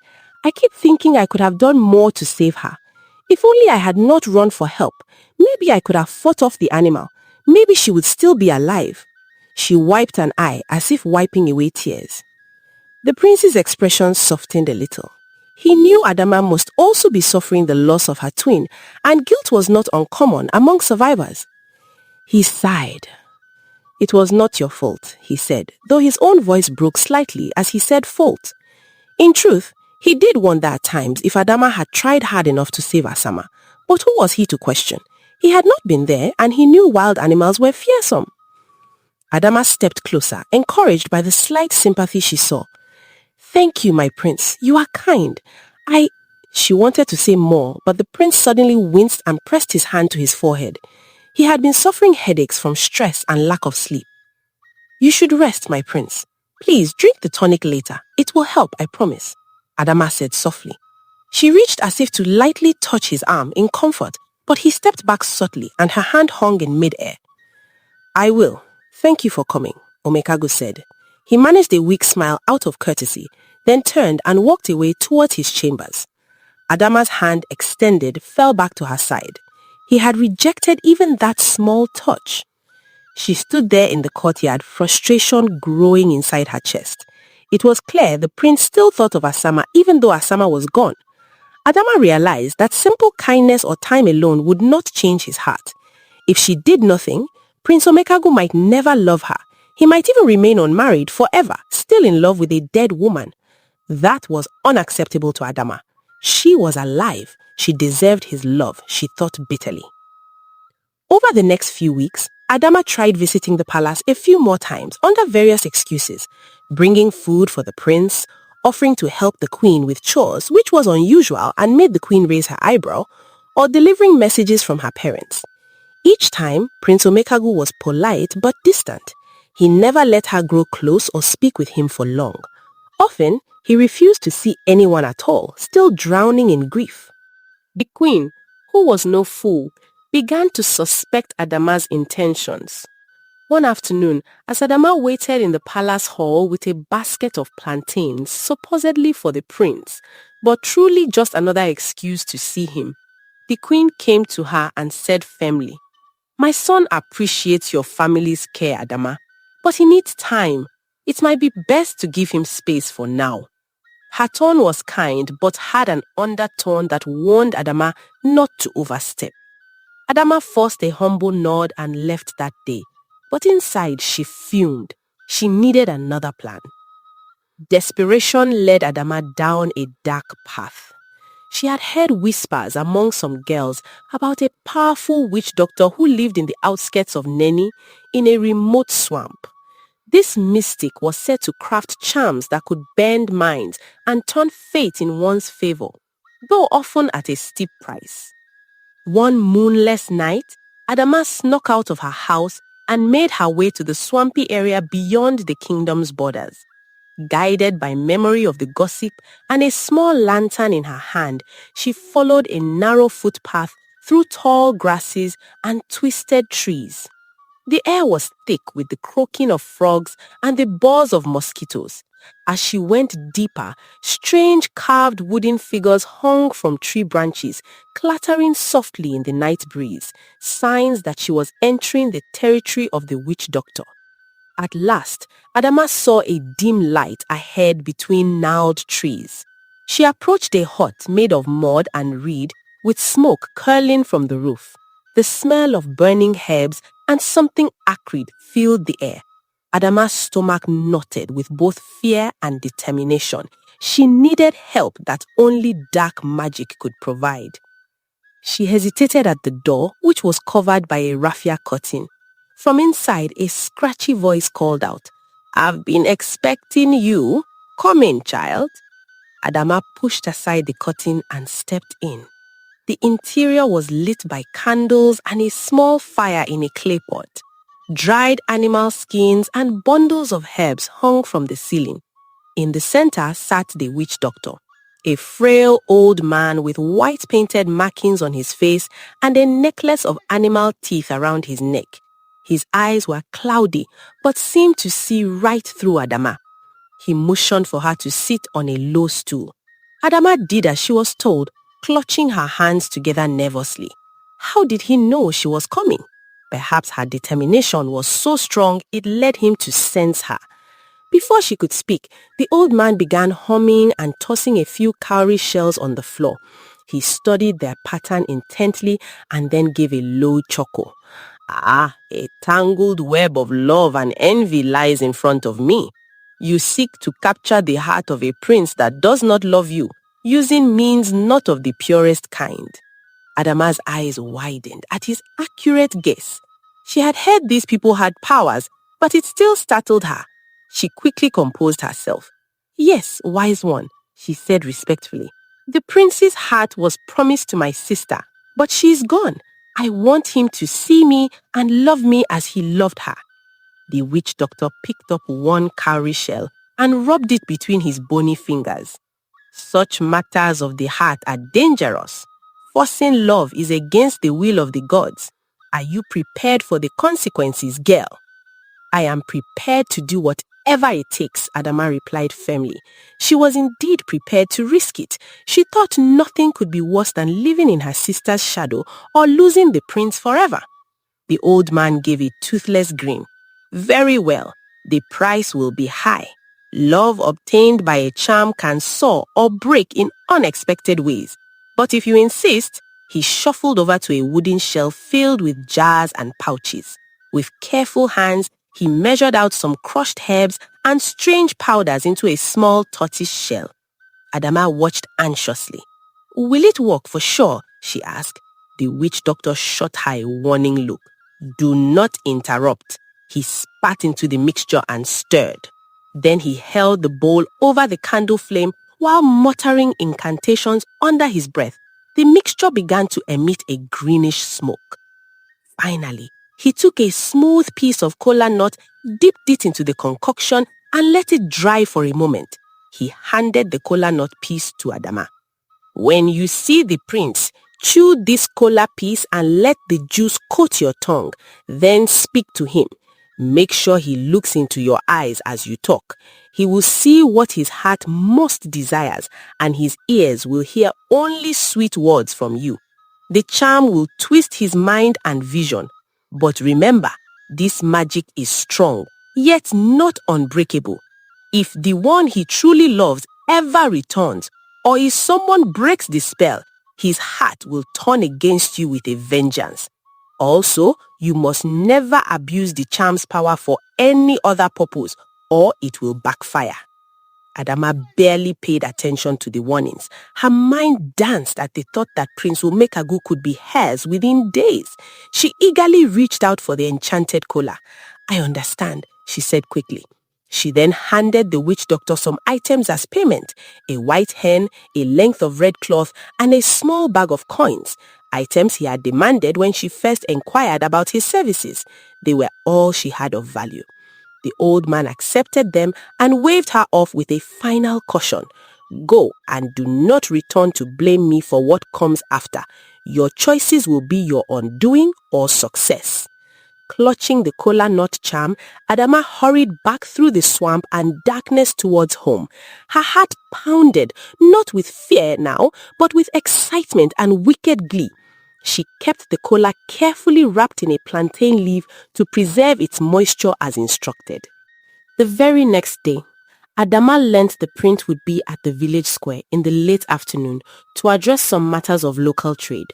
I keep thinking I could have done more to save her. If only I had not run for help, maybe I could have fought off the animal. Maybe she would still be alive." She wiped an eye as if wiping away tears. The prince's expression softened a little. He knew Adama must also be suffering the loss of her twin, and guilt was not uncommon among survivors. He sighed. "It was not your fault," he said, though his own voice broke slightly as he said fault. In truth, he did wonder at times if Adama had tried hard enough to save Asama, but who was he to question? He had not been there and he knew wild animals were fearsome. Adama stepped closer, encouraged by the slight sympathy she saw. Thank you, my prince. You are kind. She wanted to say more, but the prince suddenly winced and pressed his hand to his forehead. He had been suffering headaches from stress and lack of sleep. You should rest, my prince. Please drink the tonic later. It will help, I promise, Adama said softly. She reached as if to lightly touch his arm in comfort, but he stepped back subtly and her hand hung in mid-air. I will. Thank you for coming, Omekago said. He managed a weak smile out of courtesy, then turned and walked away towards his chambers. Adama's hand extended fell back to her side. He had rejected even that small touch. She stood there in the courtyard, frustration growing inside her chest. It was clear the prince still thought of Asama even though Asama was gone. Adama realized that simple kindness or time alone would not change his heart. If she did nothing, Prince Omekago might never love her. He might even remain unmarried forever, still in love with a dead woman. That was unacceptable to Adama. She was alive. She deserved his love, she thought bitterly. Over the next few weeks, Adama tried visiting the palace a few more times under various excuses, bringing food for the prince, offering to help the queen with chores, which was unusual and made the queen raise her eyebrow, or delivering messages from her parents. Each time, Prince Omekagu was polite but distant. He never let her grow close or speak with him for long. Often, he refused to see anyone at all, still drowning in grief. The queen, who was no fool, began to suspect Adama's intentions. One afternoon, as Adama waited in the palace hall with a basket of plantains, supposedly for the prince, but truly just another excuse to see him, the queen came to her and said firmly, "My son appreciates your family's care, Adama, but he needs time. It might be best to give him space for now." Her tone was kind but had an undertone that warned Adama not to overstep. Adama forced a humble nod and left that day, but inside she fumed. She needed another plan. Desperation led Adama down a dark path. She had heard whispers among some girls about a powerful witch doctor who lived in the outskirts of Neni in a remote swamp. This mystic was said to craft charms that could bend minds and turn fate in one's favor, though often at a steep price. One moonless night, Adama snuck out of her house and made her way to the swampy area beyond the kingdom's borders. Guided by memory of the gossip and a small lantern in her hand, she followed a narrow footpath through tall grasses and twisted trees. The air was thick with the croaking of frogs and the buzz of mosquitoes. As she went deeper, strange carved wooden figures hung from tree branches, clattering softly in the night breeze, signs that she was entering the territory of the witch doctor. At last, Adama saw a dim light ahead between gnarled trees. She approached a hut made of mud and reed with smoke curling from the roof. The smell of burning herbs and something acrid filled the air. Adama's stomach knotted with both fear and determination. She needed help that only dark magic could provide. She hesitated at the door, which was covered by a raffia curtain. From inside, a scratchy voice called out, "I've been expecting you. Come in, child." Adama pushed aside the curtain and stepped in. The interior was lit by candles and a small fire in a clay pot. Dried animal skins and bundles of herbs hung from the ceiling. In the center sat the witch doctor, a frail old man with white painted markings on his face and a necklace of animal teeth around his neck. His eyes were cloudy but seemed to see right through Adama. He motioned for her to sit on a low stool. Adama did as she was told, clutching her hands together nervously. How did he know she was coming? Perhaps her determination was so strong it led him to sense her. Before she could speak, the old man began humming and tossing a few cowrie shells on the floor. He studied their pattern intently and then gave a low chuckle. "Ah, a tangled web of love and envy lies in front of me. You seek to capture the heart of a prince that does not love you, using means not of the purest kind." Adama's eyes widened at his accurate guess. She had heard these people had powers, but it still startled her. She quickly composed herself. Yes, wise one, she said respectfully. The prince's heart was promised to my sister, but she is gone. I want him to see me and love me as he loved her. The witch doctor picked up one cowrie shell and rubbed it between his bony fingers. Such matters of the heart are dangerous. Forcing love is against the will of the gods. Are you prepared for the consequences, girl? I am prepared to do whatever it takes, Adama replied firmly. She was indeed prepared to risk it. She thought nothing could be worse than living in her sister's shadow or losing the prince forever. The old man gave a toothless grin. Very well, the price will be high. Love obtained by a charm can soar or break in unexpected ways. But if you insist, he shuffled over to a wooden shelf filled with jars and pouches. With careful hands, he measured out some crushed herbs and strange powders into a small tortoise shell. Adama watched anxiously. Will it work for sure? She asked. The witch doctor shot her a warning look. Do not interrupt. He spat into the mixture and stirred. Then he held the bowl over the candle flame while muttering incantations under his breath. The mixture began to emit a greenish smoke. Finally, he took a smooth piece of kola nut, dipped it into the concoction, and let it dry for a moment. He handed the kola nut piece to Adama. When you see the prince, chew this kola piece and let the juice coat your tongue. Then speak to him. Make sure he looks into your eyes as you talk. He will see what his heart most desires, and his ears will hear only sweet words from you. The charm will twist his mind and vision. But remember, this magic is strong, yet not unbreakable. If the one he truly loves ever returns, or if someone breaks the spell, his heart will turn against you with a vengeance. Also, you must never abuse the charm's power for any other purpose, or it will backfire. Adama barely paid attention to the warnings. Her mind danced at the thought that Prince Omekagu could be hers within days. She eagerly reached out for the enchanted kola. I understand, she said quickly. She then handed the witch doctor some items as payment: a white hen, a length of red cloth, and a small bag of coins, items he had demanded when she first inquired about his services. They were all she had of value. The old man accepted them and waved her off with a final caution. Go and do not return to blame me for what comes after. Your choices will be your undoing or success. Clutching the kola nut charm, Adama hurried back through the swamp and darkness towards home. Her heart pounded, not with fear now, but with excitement and wicked glee. She kept the kola carefully wrapped in a plantain leaf to preserve its moisture as instructed. The very next day, Adama learnt the prince would be at the village square in the late afternoon to address some matters of local trade.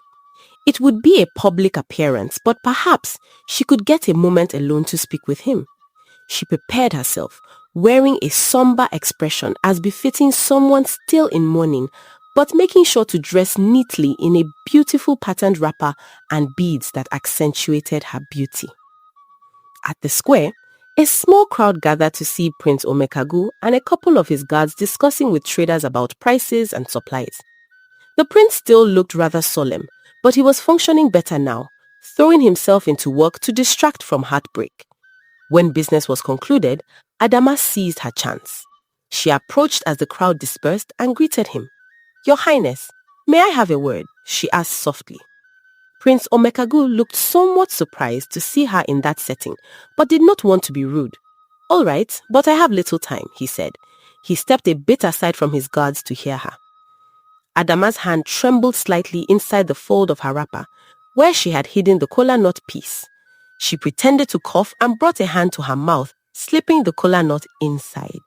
It would be a public appearance, but perhaps she could get a moment alone to speak with him. She prepared herself, wearing a somber expression as befitting someone still in mourning, but making sure to dress neatly in a beautiful patterned wrapper and beads that accentuated her beauty. At the square, a small crowd gathered to see Prince Omekagu and a couple of his guards discussing with traders about prices and supplies. The prince still looked rather solemn, but he was functioning better now, throwing himself into work to distract from heartbreak. When business was concluded, Adama seized her chance. She approached as the crowd dispersed and greeted him. Your Highness, may I have a word? She asked softly. Prince Omekagu looked somewhat surprised to see her in that setting, but did not want to be rude. All right, but I have little time, he said. He stepped a bit aside from his guards to hear her. Adama's hand trembled slightly inside the fold of her wrapper, where she had hidden the kola nut piece. She pretended to cough and brought a hand to her mouth, slipping the kola nut inside.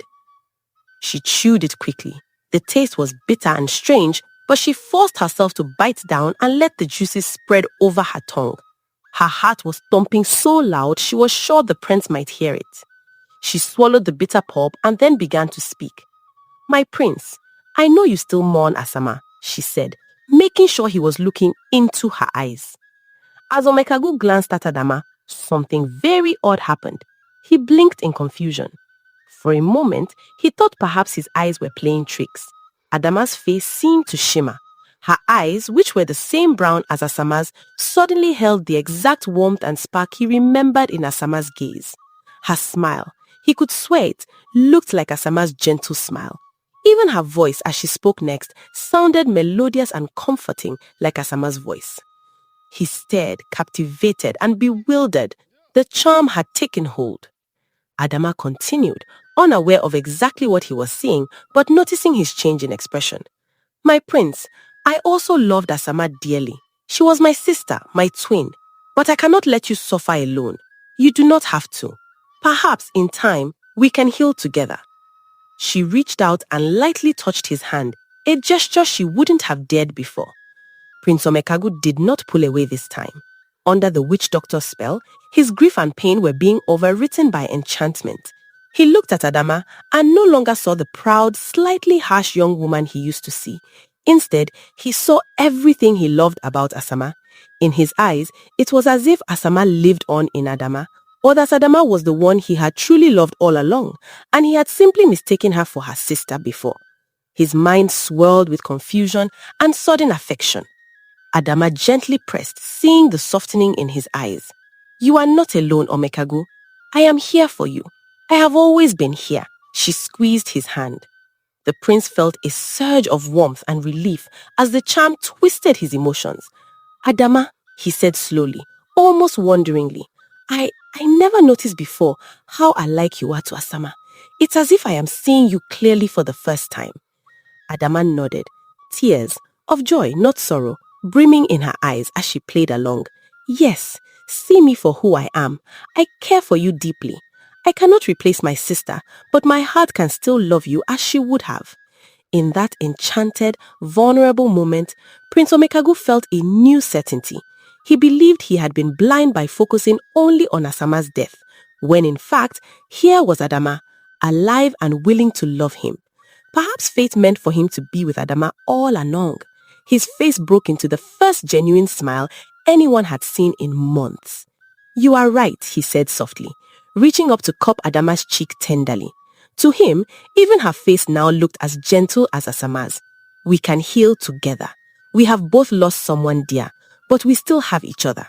She chewed it quickly. The taste was bitter and strange, but she forced herself to bite down and let the juices spread over her tongue. Her heart was thumping so loud she was sure the prince might hear it. She swallowed the bitter pulp and then began to speak. My prince, I know you still mourn Asama, she said, making sure he was looking into her eyes. As Omekagu glanced at Adama, something very odd happened. He blinked in confusion. For a moment, he thought perhaps his eyes were playing tricks. Adama's face seemed to shimmer. Her eyes, which were the same brown as Asama's, suddenly held the exact warmth and spark he remembered in Asama's gaze. Her smile, he could swear it, looked like Asama's gentle smile. Even her voice as she spoke next sounded melodious and comforting like Asama's voice. He stared, captivated and bewildered. The charm had taken hold. Adama continued, unaware of exactly what he was seeing, but noticing his change in expression. My prince, I also loved Asama dearly. She was my sister, my twin. But I cannot let you suffer alone. You do not have to. Perhaps in time, we can heal together. She reached out and lightly touched his hand, a gesture she wouldn't have dared before. Prince Omekagu did not pull away this time. Under the witch doctor's spell, his grief and pain were being overwritten by enchantment. He looked at Adama and no longer saw the proud, slightly harsh young woman he used to see. Instead, he saw everything he loved about Asama. In his eyes, it was as if Asama lived on in Adama, or that Adama was the one he had truly loved all along, and he had simply mistaken her for her sister before. His mind swirled with confusion and sudden affection. Adama gently pressed, seeing the softening in his eyes. You are not alone, Omekagu. I am here for you. I have always been here. She squeezed his hand. The prince felt a surge of warmth and relief as the charm twisted his emotions. Adama, he said slowly, almost wonderingly, I never noticed before how alike you are to Asama. It's as if I am seeing you clearly for the first time. Adama nodded, tears, of joy, not sorrow, brimming in her eyes as she played along. Yes, see me for who I am. I care for you deeply. I cannot replace my sister, but my heart can still love you as she would have. In that enchanted, vulnerable moment, Prince Omekagu felt a new certainty. He believed he had been blind by focusing only on Asama's death, when in fact, here was Adama, alive and willing to love him. Perhaps fate meant for him to be with Adama all along. His face broke into the first genuine smile anyone had seen in months. You are right, he said softly, reaching up to cup Adama's cheek tenderly. To him, even her face now looked as gentle as Asama's. We can heal together. We have both lost someone dear, but we still have each other.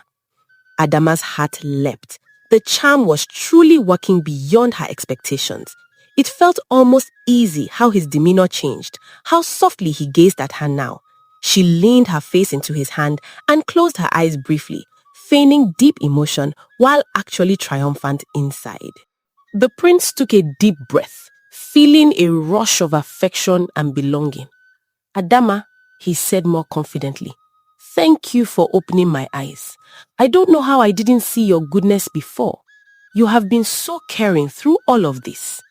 Adama's heart leapt. The charm was truly working beyond her expectations. It felt almost easy how his demeanor changed, how softly he gazed at her now. She leaned her face into his hand and closed her eyes briefly, feigning deep emotion while actually triumphant inside. The prince took a deep breath, feeling a rush of affection and belonging. Adama, he said more confidently, thank you for opening my eyes. I don't know how I didn't see your goodness before. You have been so caring through all of this.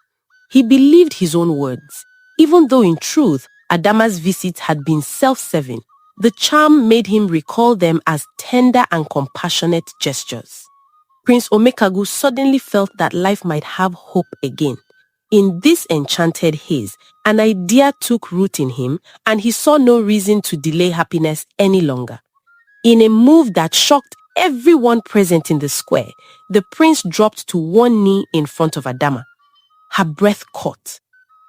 He believed his own words. Even though in truth, Adama's visits had been self-serving, the charm made him recall them as tender and compassionate gestures. Prince Omekagu suddenly felt that life might have hope again. In this enchanted haze, an idea took root in him and he saw no reason to delay happiness any longer. In a move that shocked everyone present in the square, the prince dropped to one knee in front of Adama. Her breath caught.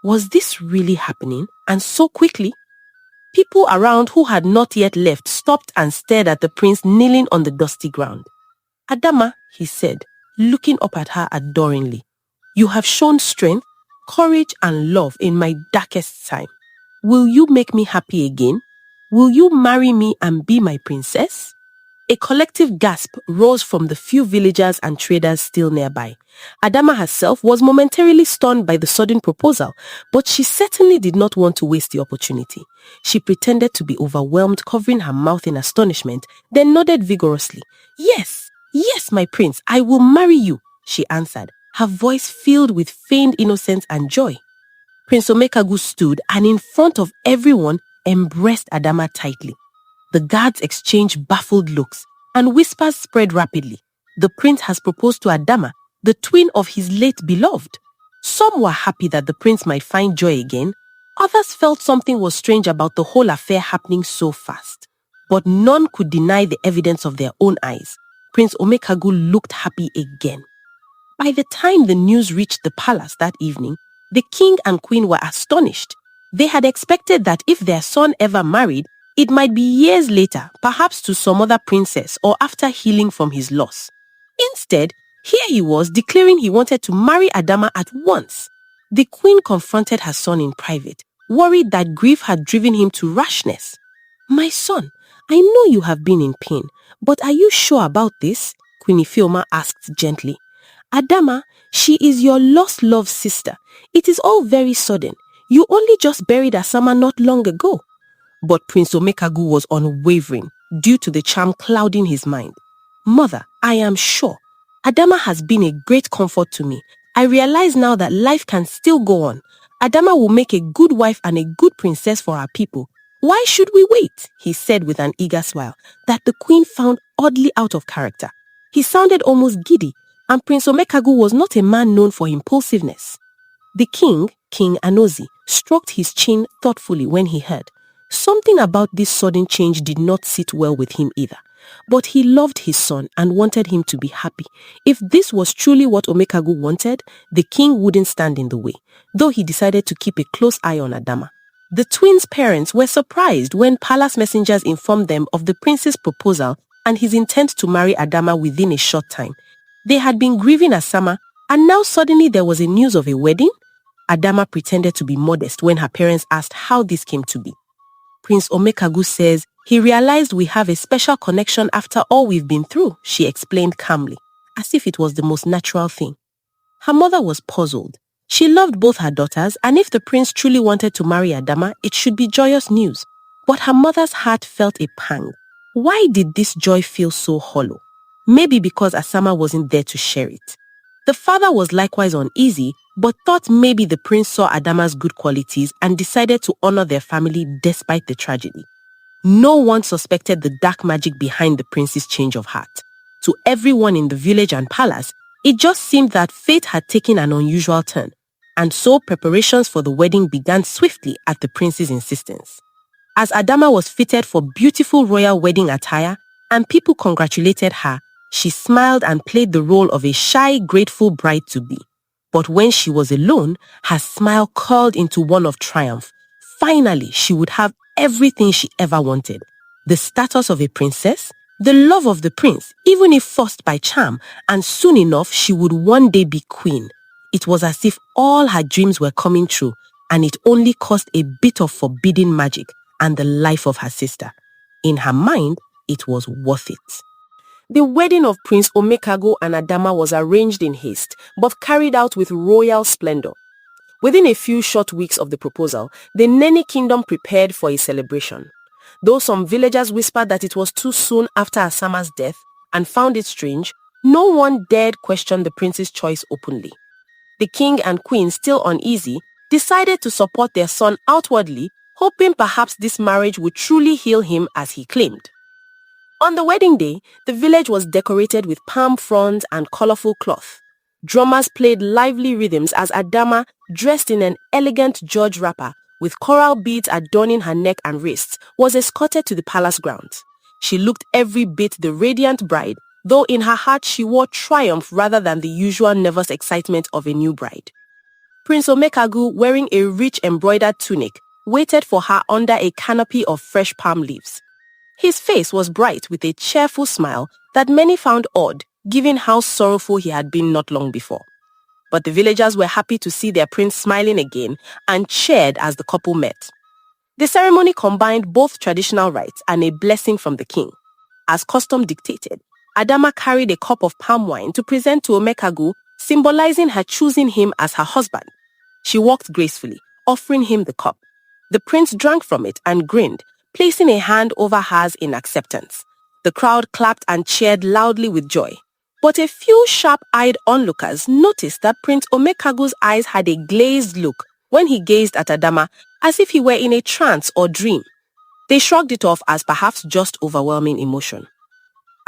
Was this really happening, and so quickly? People around who had not yet left stopped and stared at the prince kneeling on the dusty ground. Adama, he said, looking up at her adoringly, you have shown strength, courage and love in my darkest time. Will you make me happy again? Will you marry me and be my princess? A collective gasp rose from the few villagers and traders still nearby. Adama herself was momentarily stunned by the sudden proposal, but she certainly did not want to waste the opportunity. She pretended to be overwhelmed, covering her mouth in astonishment, then nodded vigorously. Yes, yes, my prince, I will marry you, she answered, her voice filled with feigned innocence and joy. Prince Omekagu stood and in front of everyone embraced Adama tightly. The guards exchanged baffled looks, and whispers spread rapidly. The prince has proposed to Adama, the twin of his late beloved. Some were happy that the prince might find joy again. Others felt something was strange about the whole affair happening so fast. But none could deny the evidence of their own eyes. Prince Omekagu looked happy again. By the time the news reached the palace that evening, The king and queen were astonished. They had expected that if their son ever married, it might be years later, perhaps to some other princess or after healing from his loss. Instead, here he was declaring he wanted to marry Adama at once. The queen confronted her son in private, worried that grief had driven him to rashness. "My son, I know you have been in pain, but are you sure about this?" Queen Ifeoma asked gently. "Adama, she is your lost love sister. It is all very sudden. You only just buried Asama not long ago." But Prince Omekagu was unwavering due to the charm clouding his mind. "Mother, I am sure. Adama has been a great comfort to me. I realize now that life can still go on. Adama will make a good wife and a good princess for our people. Why should we wait?" he said with an eager smile that the queen found oddly out of character. He sounded almost giddy, and Prince Omekagu was not a man known for impulsiveness. The king, King Anozi, stroked his chin thoughtfully when he heard. Something about this sudden change did not sit well with him either. But he loved his son and wanted him to be happy. If this was truly what Omekagu wanted, the king wouldn't stand in the way, though he decided to keep a close eye on Adama. The twins' parents were surprised when palace messengers informed them of the prince's proposal and his intent to marry Adama within a short time. They had been grieving Asama, and now suddenly there was a news of a wedding? Adama pretended to be modest when her parents asked how this came to be. "Prince Omekagu says he realized we have a special connection after all we've been through," she explained calmly, as if it was the most natural thing. Her mother was puzzled. She loved both her daughters, and if the prince truly wanted to marry Adama, it should be joyous news. But her mother's heart felt a pang. Why did this joy feel so hollow? Maybe because Asama wasn't there to share it. The father was likewise uneasy, but thought maybe the prince saw Adama's good qualities and decided to honor their family despite the tragedy. No one suspected the dark magic behind the prince's change of heart. To everyone in the village and palace, it just seemed that fate had taken an unusual turn, and so preparations for the wedding began swiftly at the prince's insistence. As Adama was fitted for beautiful royal wedding attire and people congratulated her, she smiled and played the role of a shy, grateful bride-to-be. But when she was alone, her smile curled into one of triumph. Finally, she would have everything she ever wanted. The status of a princess, the love of the prince, even if forced by charm, and soon enough she would one day be queen. It was as if all her dreams were coming true, and it only cost a bit of forbidden magic and the life of her sister. In her mind, it was worth it. The wedding of Prince Omekago and Adama was arranged in haste, but carried out with royal splendor. Within a few short weeks of the proposal, the Nene kingdom prepared for a celebration. Though some villagers whispered that it was too soon after Asama's death and found it strange, no one dared question the prince's choice openly. The king and queen, still uneasy, decided to support their son outwardly, hoping perhaps this marriage would truly heal him as he claimed. On the wedding day, the village was decorated with palm fronds and colorful cloth. Drummers played lively rhythms as Adama, dressed in an elegant George wrapper with coral beads adorning her neck and wrists, was escorted to the palace grounds. She looked every bit the radiant bride, though in her heart she wore triumph rather than the usual nervous excitement of a new bride. Prince Omekagu, wearing a rich embroidered tunic, waited for her under a canopy of fresh palm leaves. His face was bright with a cheerful smile that many found odd, given how sorrowful he had been not long before. But the villagers were happy to see their prince smiling again and cheered as the couple met. The ceremony combined both traditional rites and a blessing from the king. As custom dictated, Adama carried a cup of palm wine to present to Omekagu, symbolizing her choosing him as her husband. She walked gracefully, offering him the cup. The prince drank from it and grinned, placing a hand over hers in acceptance. The crowd clapped and cheered loudly with joy. But a few sharp-eyed onlookers noticed that Prince Omekagu's eyes had a glazed look when he gazed at Adama as if he were in a trance or dream. They shrugged it off as perhaps just overwhelming emotion.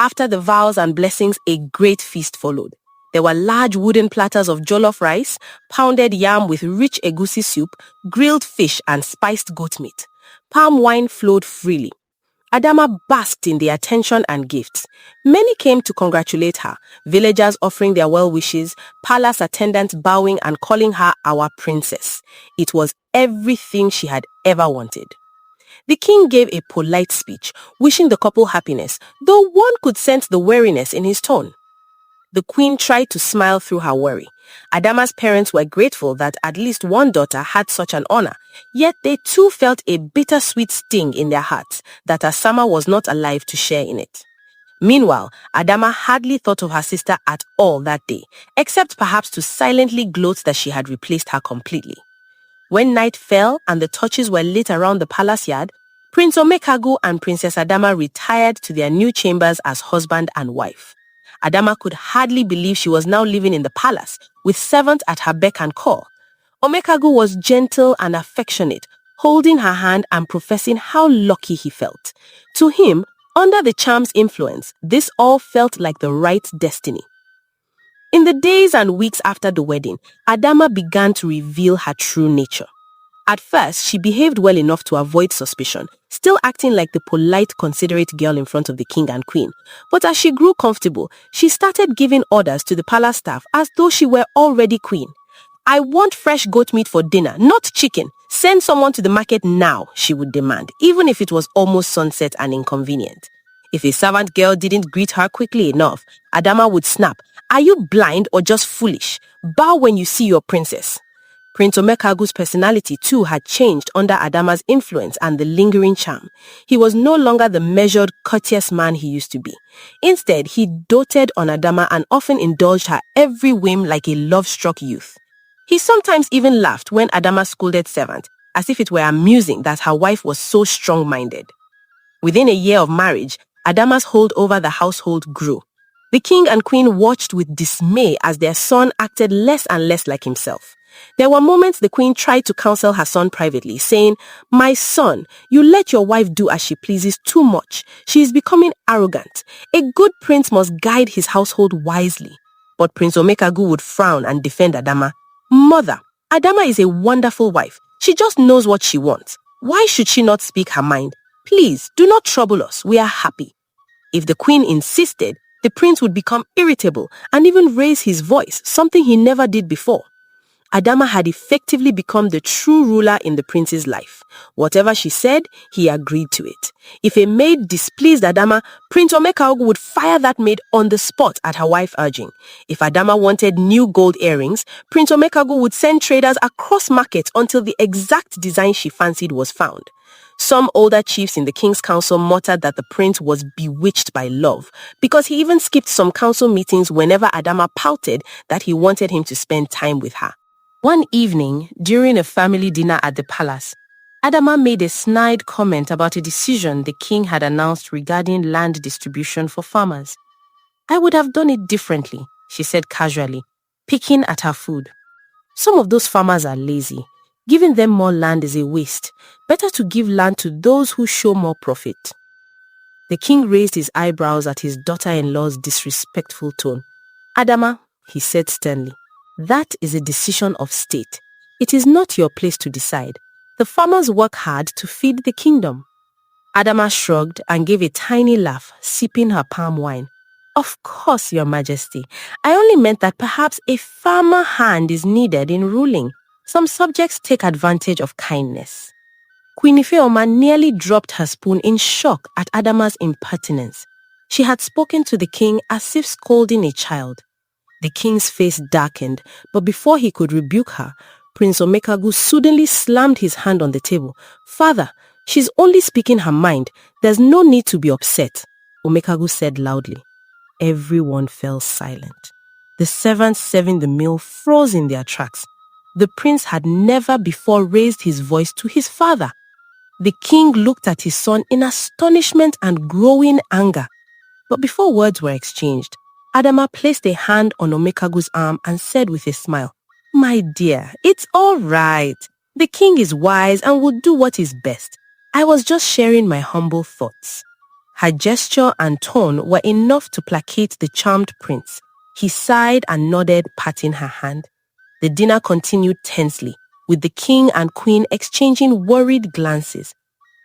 After the vows and blessings, a great feast followed. There were large wooden platters of jollof rice, pounded yam with rich egusi soup, grilled fish and spiced goat meat. Palm wine flowed freely. Adama basked in the attention and gifts. Many came to congratulate her, villagers offering their well wishes, palace attendants bowing and calling her our princess. It was everything she had ever wanted. The king gave a polite speech, wishing the couple happiness, though one could sense the weariness in his tone. The queen tried to smile through her worry. Adama's parents were grateful that at least one daughter had such an honor, yet they too felt a bittersweet sting in their hearts that Asama was not alive to share in it. Meanwhile, Adama hardly thought of her sister at all that day, except perhaps to silently gloat that she had replaced her completely. When night fell and the torches were lit around the palace yard, Prince Omekagu and Princess Adama retired to their new chambers as husband and wife. Adama could hardly believe she was now living in the palace, with servants at her beck and call. Omekagu was gentle and affectionate, holding her hand and professing how lucky he felt. To him, under the charm's influence, this all felt like the right destiny. In the days and weeks after the wedding, Adama began to reveal her true nature. At first, she behaved well enough to avoid suspicion, still acting like the polite, considerate girl in front of the king and queen. But as she grew comfortable, she started giving orders to the palace staff as though she were already queen. "I want fresh goat meat for dinner, not chicken. Send someone to the market now," she would demand, even if it was almost sunset and inconvenient. If a servant girl didn't greet her quickly enough, Adama would snap, "Are you blind or just foolish? Bow when you see your princess." Prince Omekagu's personality too had changed under Adama's influence and the lingering charm. He was no longer the measured, courteous man he used to be. Instead, he doted on Adama and often indulged her every whim like a love-struck youth. He sometimes even laughed when Adama scolded servants, as if it were amusing that her wife was so strong-minded. Within a year of marriage, Adama's hold over the household grew. The king and queen watched with dismay as their son acted less and less like himself. There were moments the queen tried to counsel her son privately, saying, "My son, you let your wife do as she pleases too much. She is becoming arrogant. A good prince must guide his household wisely." But Prince Omekagu would frown and defend Adama. "Mother, Adama is a wonderful wife. She just knows what she wants. Why should she not speak her mind? Please, do not trouble us. We are happy." If the queen insisted, the prince would become irritable and even raise his voice, something he never did before. Adama had effectively become the true ruler in the prince's life. Whatever she said, he agreed to it. If a maid displeased Adama, Prince Omekagu would fire that maid on the spot at her wife urging. If Adama wanted new gold earrings, Prince Omekagu would send traders across markets until the exact design she fancied was found. Some older chiefs in the king's council muttered that the prince was bewitched by love, because he even skipped some council meetings whenever Adama pouted that he wanted him to spend time with her. One evening, during a family dinner at the palace, Adama made a snide comment about a decision the king had announced regarding land distribution for farmers. "I would have done it differently," she said casually, picking at her food. "Some of those farmers are lazy. Giving them more land is a waste. Better to give land to those who show more profit." The king raised his eyebrows at his daughter-in-law's disrespectful tone. "Adama," he said sternly, "that is a decision of state. It is not your place to decide. The farmers work hard to feed the kingdom." Adama shrugged and gave a tiny laugh, sipping her palm wine. "Of course, Your Majesty. I only meant that perhaps a firmer hand is needed in ruling. Some subjects take advantage of kindness." Queen Ifeoma nearly dropped her spoon in shock at Adama's impertinence. She had spoken to the king as if scolding a child. The king's face darkened, but before he could rebuke her, Prince Omekagu suddenly slammed his hand on the table. "Father, she's only speaking her mind. There's no need to be upset," Omekagu said loudly. Everyone fell silent. The servants serving the meal froze in their tracks. The prince had never before raised his voice to his father. The king looked at his son in astonishment and growing anger. But before words were exchanged, Adama placed a hand on Omekagu's arm and said with a smile, "My dear, it's all right. The king is wise and will do what is best. I was just sharing my humble thoughts." Her gesture and tone were enough to placate the charmed prince. He sighed and nodded, patting her hand. The dinner continued tensely, with the king and queen exchanging worried glances.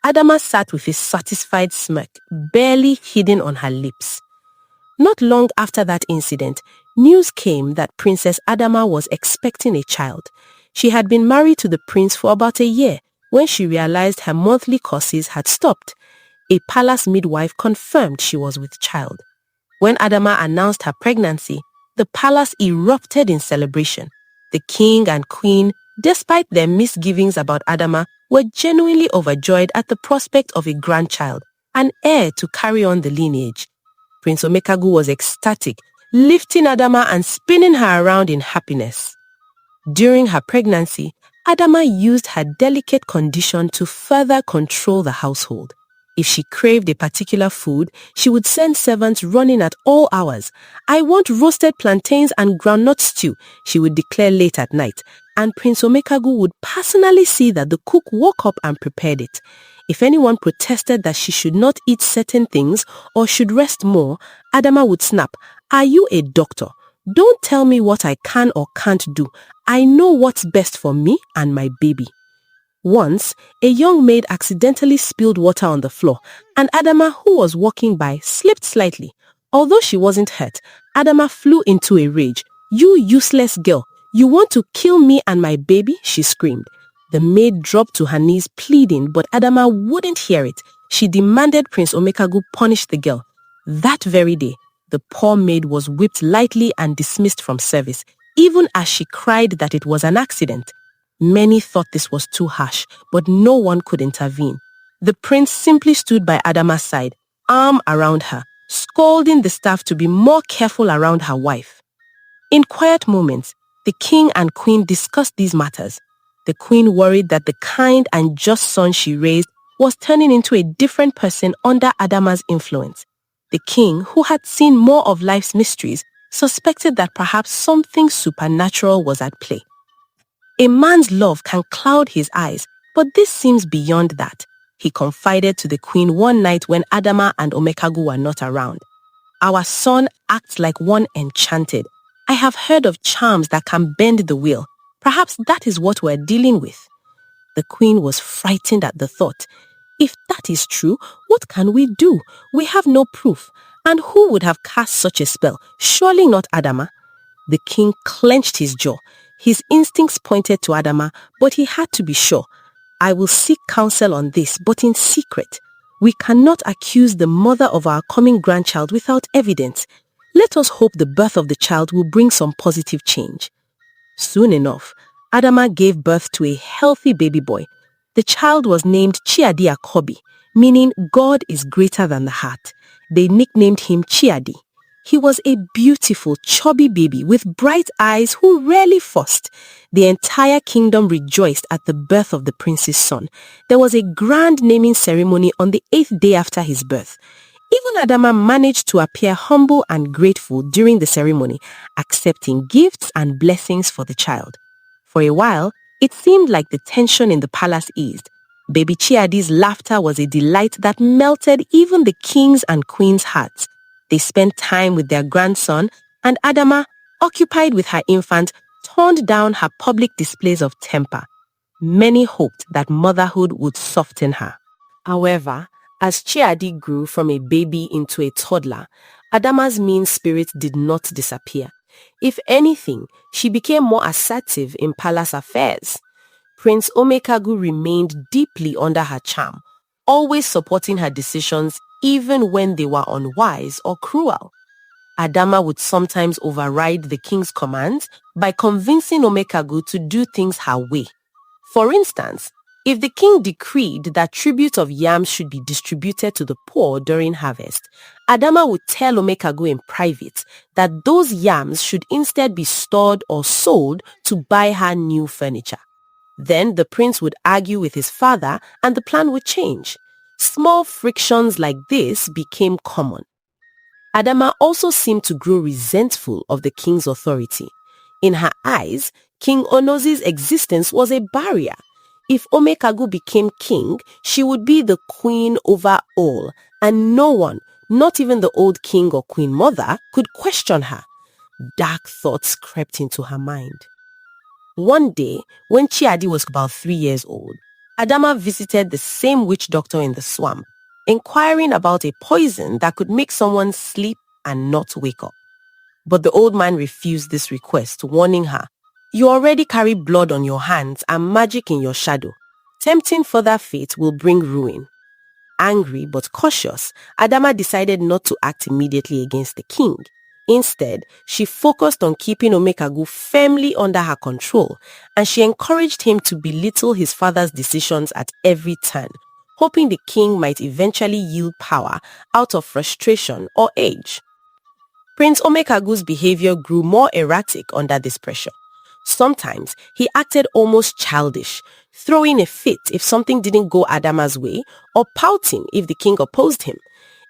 Adama sat with a satisfied smirk, barely hidden on her lips. Not long after that incident, news came that Princess Adama was expecting a child. She had been married to the prince for about a year when she realized her monthly courses had stopped. A palace midwife confirmed she was with child. When Adama announced her pregnancy, the palace erupted in celebration. The king and queen, despite their misgivings about Adama, were genuinely overjoyed at the prospect of a grandchild, an heir to carry on the lineage. Prince Omekagu was ecstatic, lifting Adama and spinning her around in happiness. During her pregnancy, Adama used her delicate condition to further control the household. If she craved a particular food, she would send servants running at all hours. "I want roasted plantains and groundnut stew," she would declare late at night, and Prince Omekagu would personally see that the cook woke up and prepared it. If anyone protested that she should not eat certain things or should rest more, Adama would snap, "Are you a doctor? Don't tell me what I can or can't do. I know what's best for me and my baby." Once, a young maid accidentally spilled water on the floor, and Adama, who was walking by, slipped slightly. Although she wasn't hurt, Adama flew into a rage. "You useless girl! You want to kill me and my baby?" she screamed. The maid dropped to her knees pleading, but Adama wouldn't hear it. She demanded Prince Omekagu punish the girl. That very day, the poor maid was whipped lightly and dismissed from service, even as she cried that it was an accident. Many thought this was too harsh, but no one could intervene. The prince simply stood by Adama's side, arm around her, scolding the staff to be more careful around her wife. In quiet moments, the king and queen discussed these matters. The queen worried that the kind and just son she raised was turning into a different person under Adama's influence. The king, who had seen more of life's mysteries, suspected that perhaps something supernatural was at play. A man's love can cloud his eyes, but this seems beyond that, he confided to the queen one night when Adama and Omekagu were not around. "Our son acts like one enchanted. I have heard of charms that can bend the wheel. Perhaps that is what we're dealing with." The queen was frightened at the thought. "If that is true, what can we do? We have no proof. And who would have cast such a spell? Surely not Adama." The king clenched his jaw. His instincts pointed to Adama, but he had to be sure. "I will seek counsel on this, but in secret. We cannot accuse the mother of our coming grandchild without evidence. Let us hope the birth of the child will bring some positive change." Soon enough, Adama gave birth to a healthy baby boy. The child was named Chiadi Akobi, meaning God is greater than the heart. They nicknamed him Chiadi. He was a beautiful, chubby baby with bright eyes who rarely fussed. The entire kingdom rejoiced at the birth of the prince's son. There was a grand naming ceremony on the 8th day after his birth. Even Adama managed to appear humble and grateful during the ceremony, accepting gifts and blessings for the child. For a while, it seemed like the tension in the palace eased. Baby Chiadi's laughter was a delight that melted even the king's and queen's hearts. They spent time with their grandson, and Adama, occupied with her infant, toned down her public displays of temper. Many hoped that motherhood would soften her. However, as Chiadi grew from a baby into a toddler, Adama's mean spirit did not disappear. If anything, she became more assertive in palace affairs. Prince Omekagu remained deeply under her charm, always supporting her decisions even when they were unwise or cruel. Adama would sometimes override the king's commands by convincing Omekagu to do things her way. For instance, if the king decreed that tribute of yams should be distributed to the poor during harvest, Adama would tell Omekagu in private that those yams should instead be stored or sold to buy her new furniture. Then the prince would argue with his father and the plan would change. Small frictions like this became common. Adama also seemed to grow resentful of the king's authority. In her eyes, King Onozi's existence was a barrier. If Omekagu became king, she would be the queen over all, and no one, not even the old king or queen mother, could question her. Dark thoughts crept into her mind. One day, when Chiadi was about 3 years old, Adama visited the same witch doctor in the swamp, inquiring about a poison that could make someone sleep and not wake up. But the old man refused this request, warning her, "You already carry blood on your hands and magic in your shadow. Tempting further fate will bring ruin." Angry but cautious, Adama decided not to act immediately against the king. Instead, she focused on keeping Omekagu firmly under her control, and she encouraged him to belittle his father's decisions at every turn, hoping the king might eventually yield power out of frustration or age. Prince Omekagu's behavior grew more erratic under this pressure. Sometimes he acted almost childish, throwing a fit if something didn't go Adama's way or pouting if the king opposed him.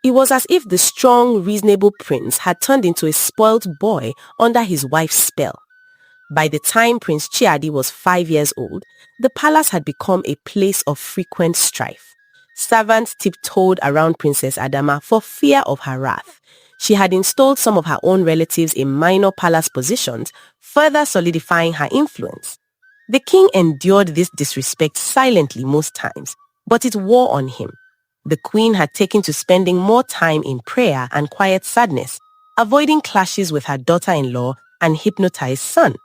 It was as if the strong, reasonable prince had turned into a spoilt boy under his wife's spell. By the time Prince Chiadi was 5 years old, the palace had become a place of frequent strife. Servants tiptoed around Princess Adama for fear of her wrath. She had installed some of her own relatives in minor palace positions, further solidifying her influence. The king endured this disrespect silently most times, but it wore on him. The queen had taken to spending more time in prayer and quiet sadness, avoiding clashes with her daughter-in-law and hypnotized son.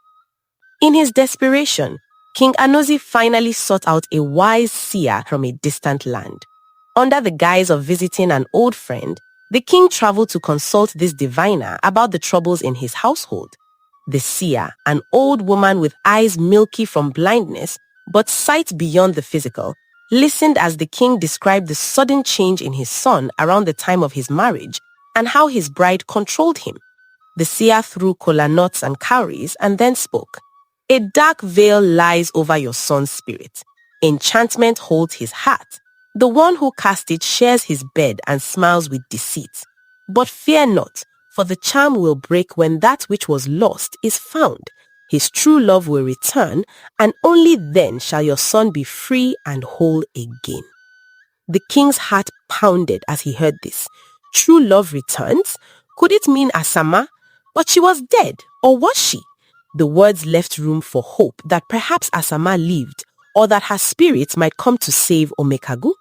In his desperation, King Anozi finally sought out a wise seer from a distant land. Under the guise of visiting an old friend, the king traveled to consult this diviner about the troubles in his household. The seer, an old woman with eyes milky from blindness but sight beyond the physical, listened as the king described the sudden change in his son around the time of his marriage and how his bride controlled him. The seer threw kola nuts and cowries and then spoke. "A dark veil lies over your son's spirit. Enchantment holds his heart. The one who cast it shares his bed and smiles with deceit. But fear not, for the charm will break when that which was lost is found. His true love will return, and only then shall your son be free and whole again." The king's heart pounded as he heard this. True love returns? Could it mean Asama? But she was dead, or was she? The words left room for hope that perhaps Asama lived, or that her spirit might come to save Omekagu.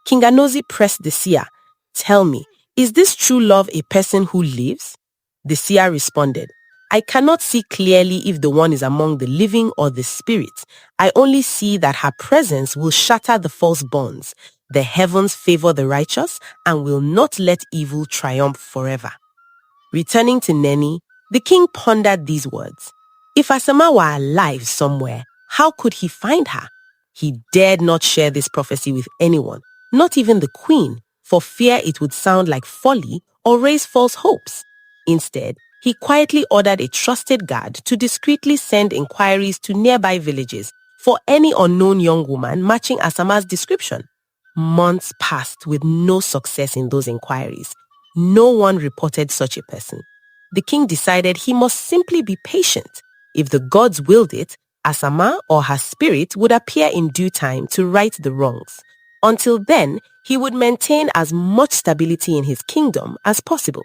King Anozi pressed the seer. "Tell me, is this true love a person who lives?" The seer responded, "I cannot see clearly if the one is among the living or the spirit. I only see that her presence will shatter the false bonds. The heavens favor the righteous and will not let evil triumph forever." Returning to Neni, the king pondered these words. If Asama were alive somewhere, how could he find her? He dared not share this prophecy with anyone, not even the queen, for fear it would sound like folly or raise false hopes. Instead, he quietly ordered a trusted guard to discreetly send inquiries to nearby villages for any unknown young woman matching Asama's description. Months passed with no success in those inquiries. No one reported such a person. The king decided he must simply be patient. If the gods willed it, Asama or her spirit would appear in due time to right the wrongs. Until then, he would maintain as much stability in his kingdom as possible.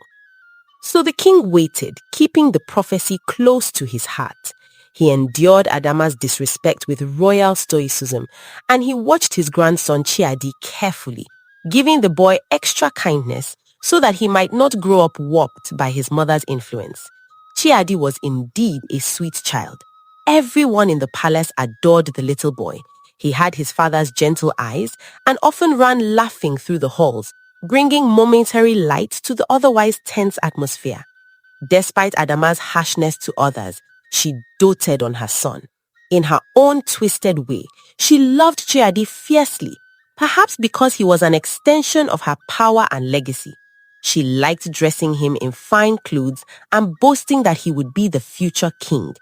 So the king waited, keeping the prophecy close to his heart. He endured Adama's disrespect with royal stoicism, and he watched his grandson Chiadi carefully, giving the boy extra kindness so that he might not grow up warped by his mother's influence. Chiadi was indeed a sweet child. Everyone in the palace adored the little boy. He had his father's gentle eyes and often ran laughing through the halls, bringing momentary light to the otherwise tense atmosphere. Despite Adama's harshness to others, she doted on her son. In her own twisted way, she loved Chiadi fiercely, perhaps because he was an extension of her power and legacy. She liked dressing him in fine clothes and boasting that he would be the future king.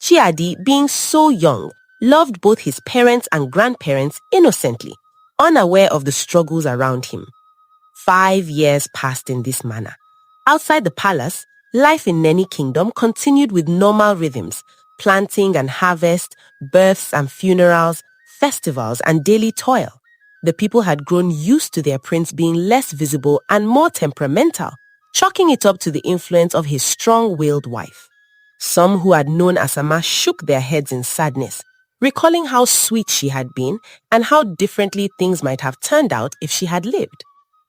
Chiadi, being so young, loved both his parents and grandparents innocently, unaware of the struggles around him. 5 years passed in this manner. Outside the palace, life in Neni Kingdom continued with normal rhythms: planting and harvest, births and funerals, festivals and daily toil. The people had grown used to their prince being less visible and more temperamental, chalking it up to the influence of his strong-willed wife. Some who had known Asama shook their heads in sadness. recalling how sweet she had been and how differently things might have turned out if she had lived.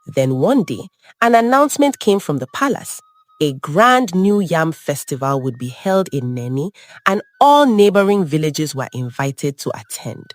Then one day, an announcement came from the palace. A grand new yam festival would be held in Neni, and all neighboring villages were invited to attend.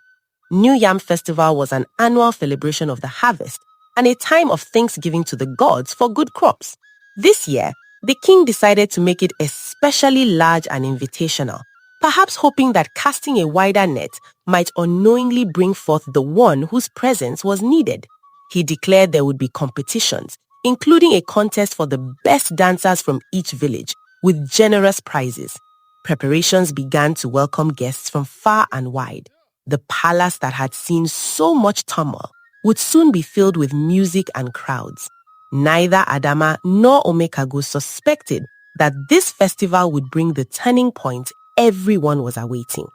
New Yam Festival was an annual celebration of the harvest and a time of thanksgiving to the gods for good crops. This year, the king decided to make it especially large and invitational, perhaps hoping that casting a wider net might unknowingly bring forth the one whose presence was needed. He declared there would be competitions, including a contest for the best dancers from each village, with generous prizes. Preparations began to welcome guests from far and wide. The palace that had seen so much turmoil would soon be filled with music and crowds. Neither Adama nor Omekago suspected that this festival would bring the turning point everyone was awaiting.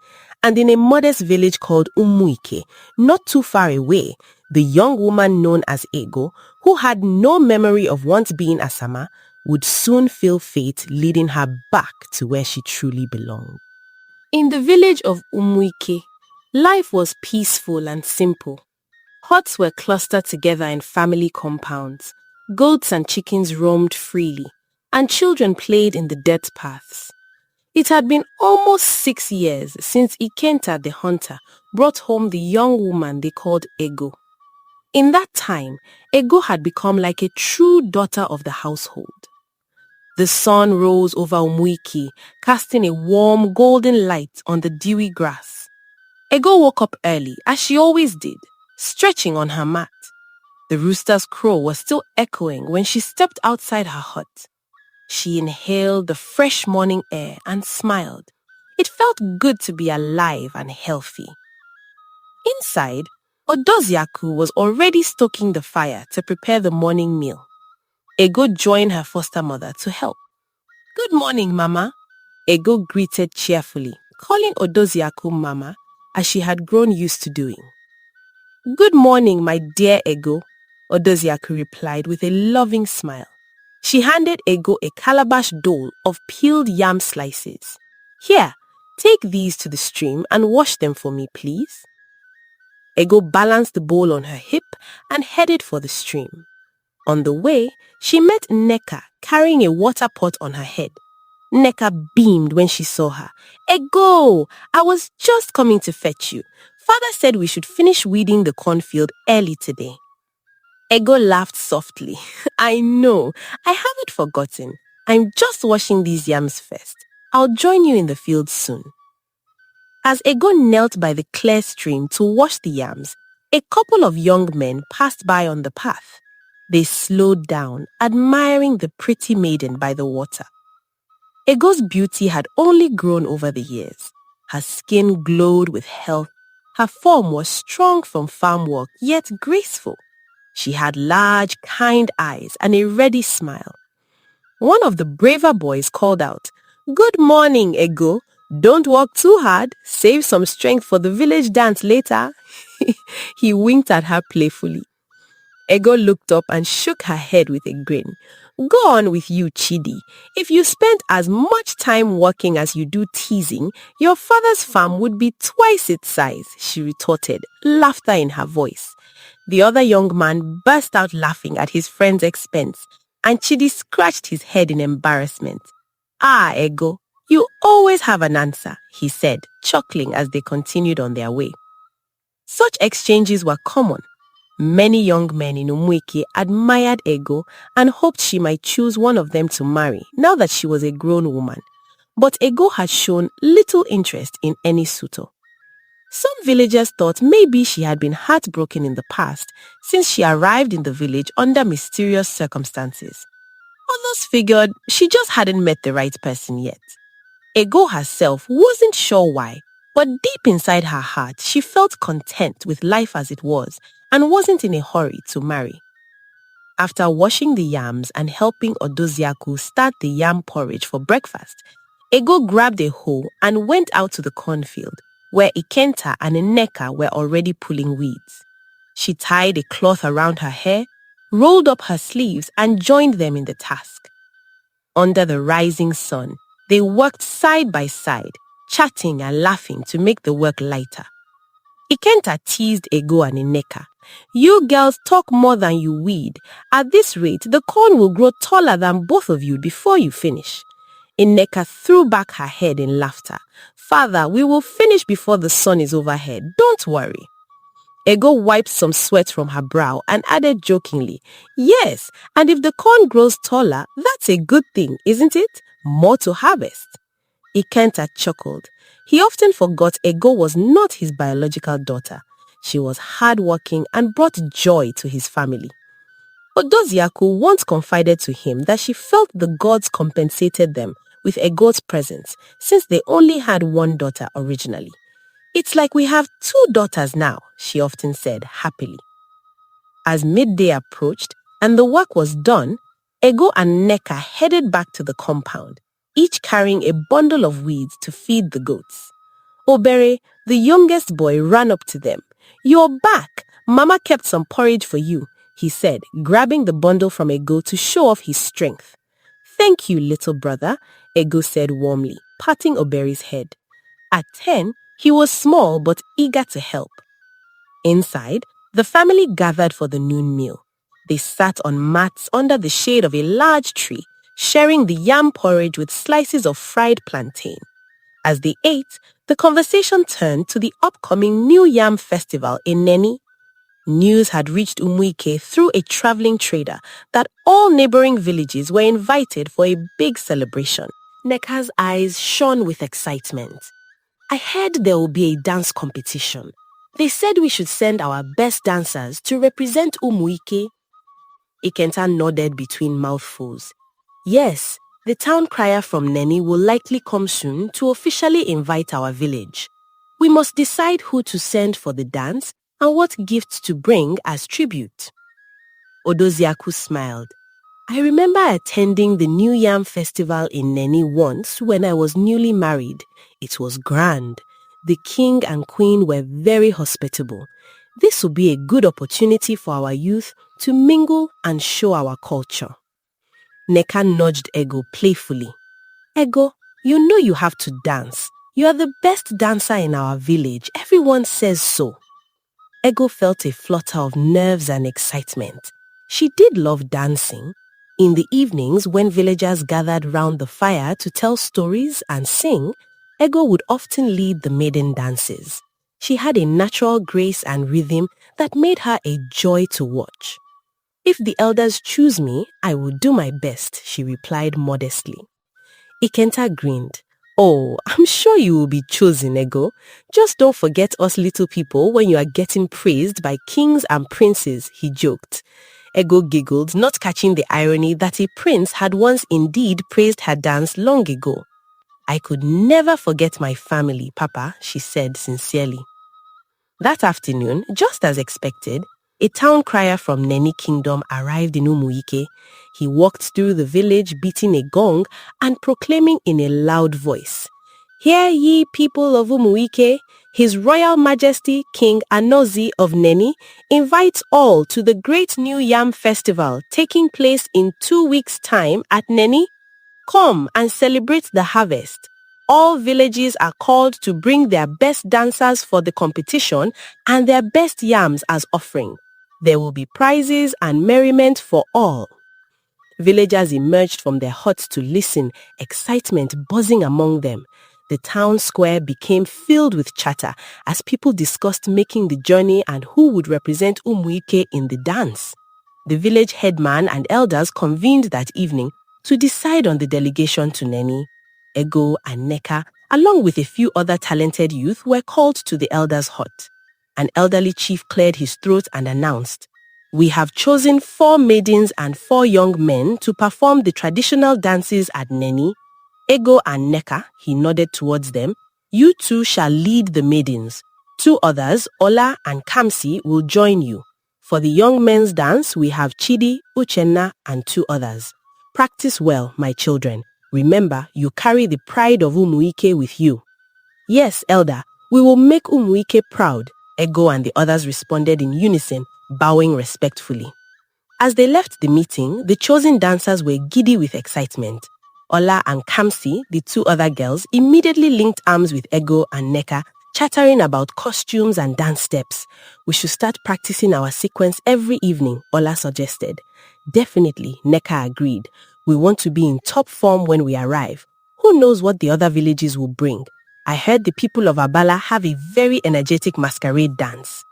And in a modest village called Umuike, not too far away, the young woman known as Ego, who had no memory of once being Asama, would soon feel fate leading her back to where she truly belonged. In the village of Umuike, life was peaceful and simple. Huts were clustered together in family compounds, goats and chickens roamed freely, and children played in the dirt paths. It had been almost 6 years since Ikenta the hunter brought home the young woman they called Ego. In that time, Ego had become like a true daughter of the household. The sun rose over Umuiki, casting a warm golden light on the dewy grass. Ego woke up early, as she always did, stretching on her mat. The rooster's crow was still echoing when she stepped outside her hut. She inhaled the fresh morning air and smiled. It felt good to be alive and healthy. Inside, Odoziaku was already stoking the fire to prepare the morning meal. Ego joined her foster mother to help. "Good morning, Mama," Ego greeted cheerfully, calling Odoziaku Mama, as she had grown used to doing. "Good morning, my dear Ego," Odoziaku replied with a loving smile. She handed Ego a calabash bowl of peeled yam slices. "Here, take these to the stream and wash them for me, please." Ego balanced the bowl on her hip and headed for the stream. On the way, she met Neka carrying a water pot on her head. Neka beamed when she saw her. "Ego, I was just coming to fetch you. Father said we should finish weeding the cornfield early today." Ego laughed softly. "I know, I haven't forgotten. I'm just washing these yams first. I'll join you in the field soon." As Ego knelt by the clear stream to wash the yams, a couple of young men passed by on the path. They slowed down, admiring the pretty maiden by the water. Ego's beauty had only grown over the years. Her skin glowed with health. Her form was strong from farm work, yet graceful. She had large, kind eyes and a ready smile. One of the braver boys called out, "Good morning, Ego. Don't work too hard. Save some strength for the village dance later." He winked at her playfully. Ego looked up and shook her head with a grin. "Go on with you, Chidi. If you spent as much time working as you do teasing, your father's farm would be twice its size," she retorted, laughter in her voice. The other young man burst out laughing at his friend's expense, and Chidi scratched his head in embarrassment. "Ah, Ego, you always have an answer," he said, chuckling as they continued on their way. Such exchanges were common. Many young men in Umuike admired Ego and hoped she might choose one of them to marry now that she was a grown woman. But Ego had shown little interest in any suitor. Some villagers thought maybe she had been heartbroken in the past since she arrived in the village under mysterious circumstances. Others figured she just hadn't met the right person yet. Ego herself wasn't sure why, but deep inside her heart, she felt content with life as it was and wasn't in a hurry to marry. After washing the yams and helping Odoziaku start the yam porridge for breakfast, Ego grabbed a hoe and went out to the cornfield, where Ikenta and Nneka were already pulling weeds. She tied a cloth around her hair, rolled up her sleeves, and joined them in the task. Under the rising sun, they worked side by side, chatting and laughing to make the work lighter. Ikenta teased Ego and Ineka. You girls talk more than you weed. At this rate, the corn will grow taller than both of you before you finish. Ineka threw back her head in laughter. Father, we will finish before the sun is overhead. Don't worry. Ego wiped some sweat from her brow and added jokingly, Yes, and if the corn grows taller, that's a good thing, isn't it? More to harvest. Ikenta chuckled. He often forgot Ego was not his biological daughter. She was hardworking and brought joy to his family. Odoziaku once confided to him that she felt the gods compensated them with Ego's presence since they only had one daughter originally. It's like we have two daughters now, she often said happily. As midday approached and the work was done, Ego and Neka headed back to the compound, each carrying a bundle of weeds to feed the goats. Obere, the youngest boy, ran up to them. You're back. Mama kept some porridge for you, he said, grabbing the bundle from Ego to show off his strength. Thank you, little brother, Ego said warmly, patting Obere's head. At 10, he was small but eager to help. Inside, the family gathered for the noon meal. They sat on mats under the shade of a large tree, sharing the yam porridge with slices of fried plantain. As they ate, the conversation turned to the upcoming New Yam Festival in Neni. News had reached Umuike through a traveling trader that all neighboring villages were invited for a big celebration. Neka's eyes shone with excitement. I heard there will be a dance competition. They said we should send our best dancers to represent Umuike. Ikenta nodded between mouthfuls. Yes, the town crier from Neni will likely come soon to officially invite our village. We must decide who to send for the dance and what gifts to bring as tribute. Odoziaku smiled. I remember attending the New Yam Festival in Neni once when I was newly married. It was grand. The king and queen were very hospitable. This would be a good opportunity for our youth to mingle and show our culture. Neka nudged Ego playfully. Ego, you know you have to dance. You are the best dancer in our village. Everyone says so. Ego felt a flutter of nerves and excitement. She did love dancing. In the evenings, when villagers gathered round the fire to tell stories and sing, Ego would often lead the maiden dances. She had a natural grace and rhythm that made her a joy to watch. If the elders choose me, I will do my best, she replied modestly. Ikenta grinned. Oh, I'm sure you will be chosen, Ego. Just don't forget us little people when you are getting praised by kings and princes, he joked. Ego giggled, not catching the irony that a prince had once indeed praised her dance long ago. I could never forget my family, Papa, she said sincerely. That afternoon, just as expected, a town crier from Neni Kingdom arrived in Umuike. He walked through the village beating a gong and proclaiming in a loud voice, Hear ye people of Umuike, His Royal Majesty King Anozi of Neni invites all to the great New Yam Festival taking place in 2 weeks' time at Neni. Come and celebrate the harvest. All villages are called to bring their best dancers for the competition and their best yams as offering. There will be prizes and merriment for all. Villagers emerged from their huts to listen, excitement buzzing among them. The town square became filled with chatter as people discussed making the journey and who would represent Umuike in the dance. The village headman and elders convened that evening to decide on the delegation to Neni. Ego and Neka, along with a few other talented youth, were called to the elders' hut. An elderly chief cleared his throat and announced, We have chosen 4 maidens and 4 young men to perform the traditional dances at Neni. Ego and Neka, he nodded towards them, you two shall lead the maidens. 2 others, Ola and Kamsi, will join you. For the young men's dance, we have Chidi, Uchenna, and 2 others. Practice well, my children. Remember, you carry the pride of Umuike with you. Yes, elder, we will make Umuike proud, Ego and the others responded in unison, bowing respectfully. As they left the meeting, the chosen dancers were giddy with excitement. Ola and Kamsi, the two other girls, immediately linked arms with Ego and Neka, chattering about costumes and dance steps. We should start practicing our sequence every evening, Ola suggested. Definitely, Neka agreed. We want to be in top form when we arrive. Who knows what the other villages will bring? I heard the people of Abala have a very energetic masquerade dance.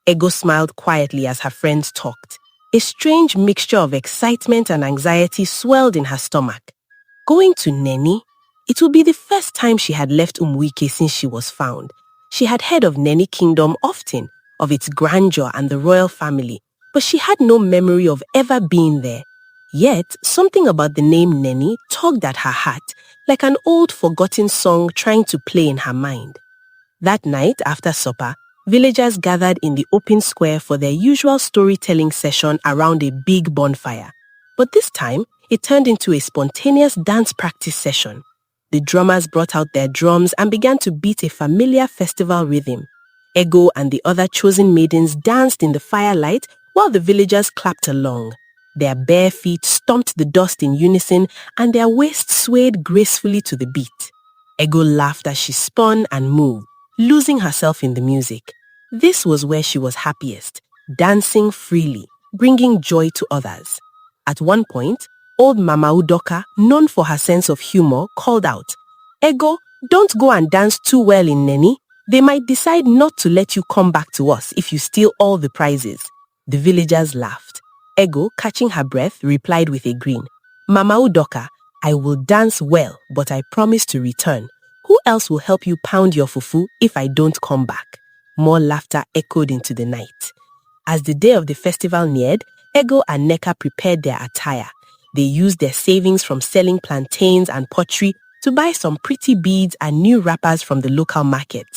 Ego smiled quietly as her friends talked. A strange mixture of excitement and anxiety swelled in her stomach. Going to Neni? It would be the first time she had left Umwike since she was found. She had heard of Neni Kingdom often, of its grandeur and the royal family, but she had no memory of ever being there. Yet, something about the name Neni tugged at her heart, like an old forgotten song trying to play in her mind. That night, after supper, villagers gathered in the open square for their usual storytelling session around a big bonfire. But this time, it turned into a spontaneous dance practice session. The drummers brought out their drums and began to beat a familiar festival rhythm. Ego and the other chosen maidens danced in the firelight while the villagers clapped along. Their bare feet stomped the dust in unison and their waists swayed gracefully to the beat. Ego laughed as she spun and moved, losing herself in the music. This was where she was happiest, dancing freely, bringing joy to others. At one point, old Mama Udoka, known for her sense of humor, called out, "Ego, don't go and dance too well in Neni. They might decide not to let you come back to us if you steal all the prizes." The villagers laughed. Ego, catching her breath, replied with a grin, "Mama Udoka, I will dance well, but I promise to return. Who else will help you pound your fufu if I don't come back?" More laughter echoed into the night. As the day of the festival neared, Ego and Neka prepared their attire. They used their savings from selling plantains and pottery to buy some pretty beads and new wrappers from the local market.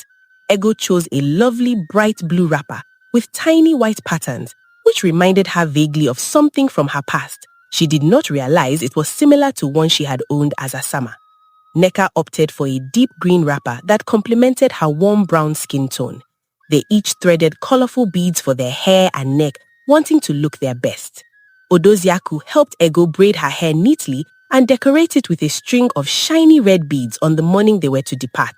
Ego chose a lovely bright blue wrapper with tiny white patterns, which reminded her vaguely of something from her past. She did not realize it was similar to one she had owned as a Sama. Neka opted for a deep green wrapper that complemented her warm brown skin tone. They each threaded colorful beads for their hair and neck, wanting to look their best. Odoziaku helped Ego braid her hair neatly and decorate it with a string of shiny red beads on the morning they were to depart.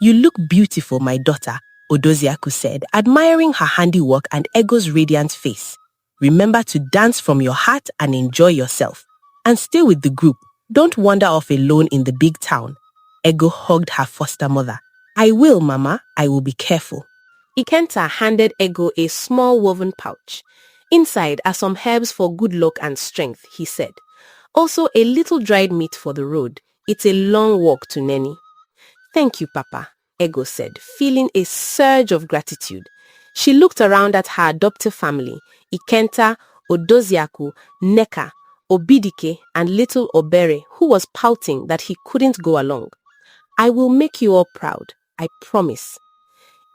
"You look beautiful, my daughter," Odoziaku said, admiring her handiwork and Ego's radiant face. "Remember to dance from your heart and enjoy yourself. And stay with the group. Don't wander off alone in the big town." Ego hugged her foster mother. "I will, Mama. I will be careful." Ikenta handed Ego a small woven pouch. "Inside are some herbs for good luck and strength," he said. "Also a little dried meat for the road. It's a long walk to Neni." "Thank you, Papa," Ego said, feeling a surge of gratitude. She looked around at her adoptive family, Ikenta, Odoziaku, Neka, Obidike, and little Obere, who was pouting that he couldn't go along. "I will make you all proud, I promise."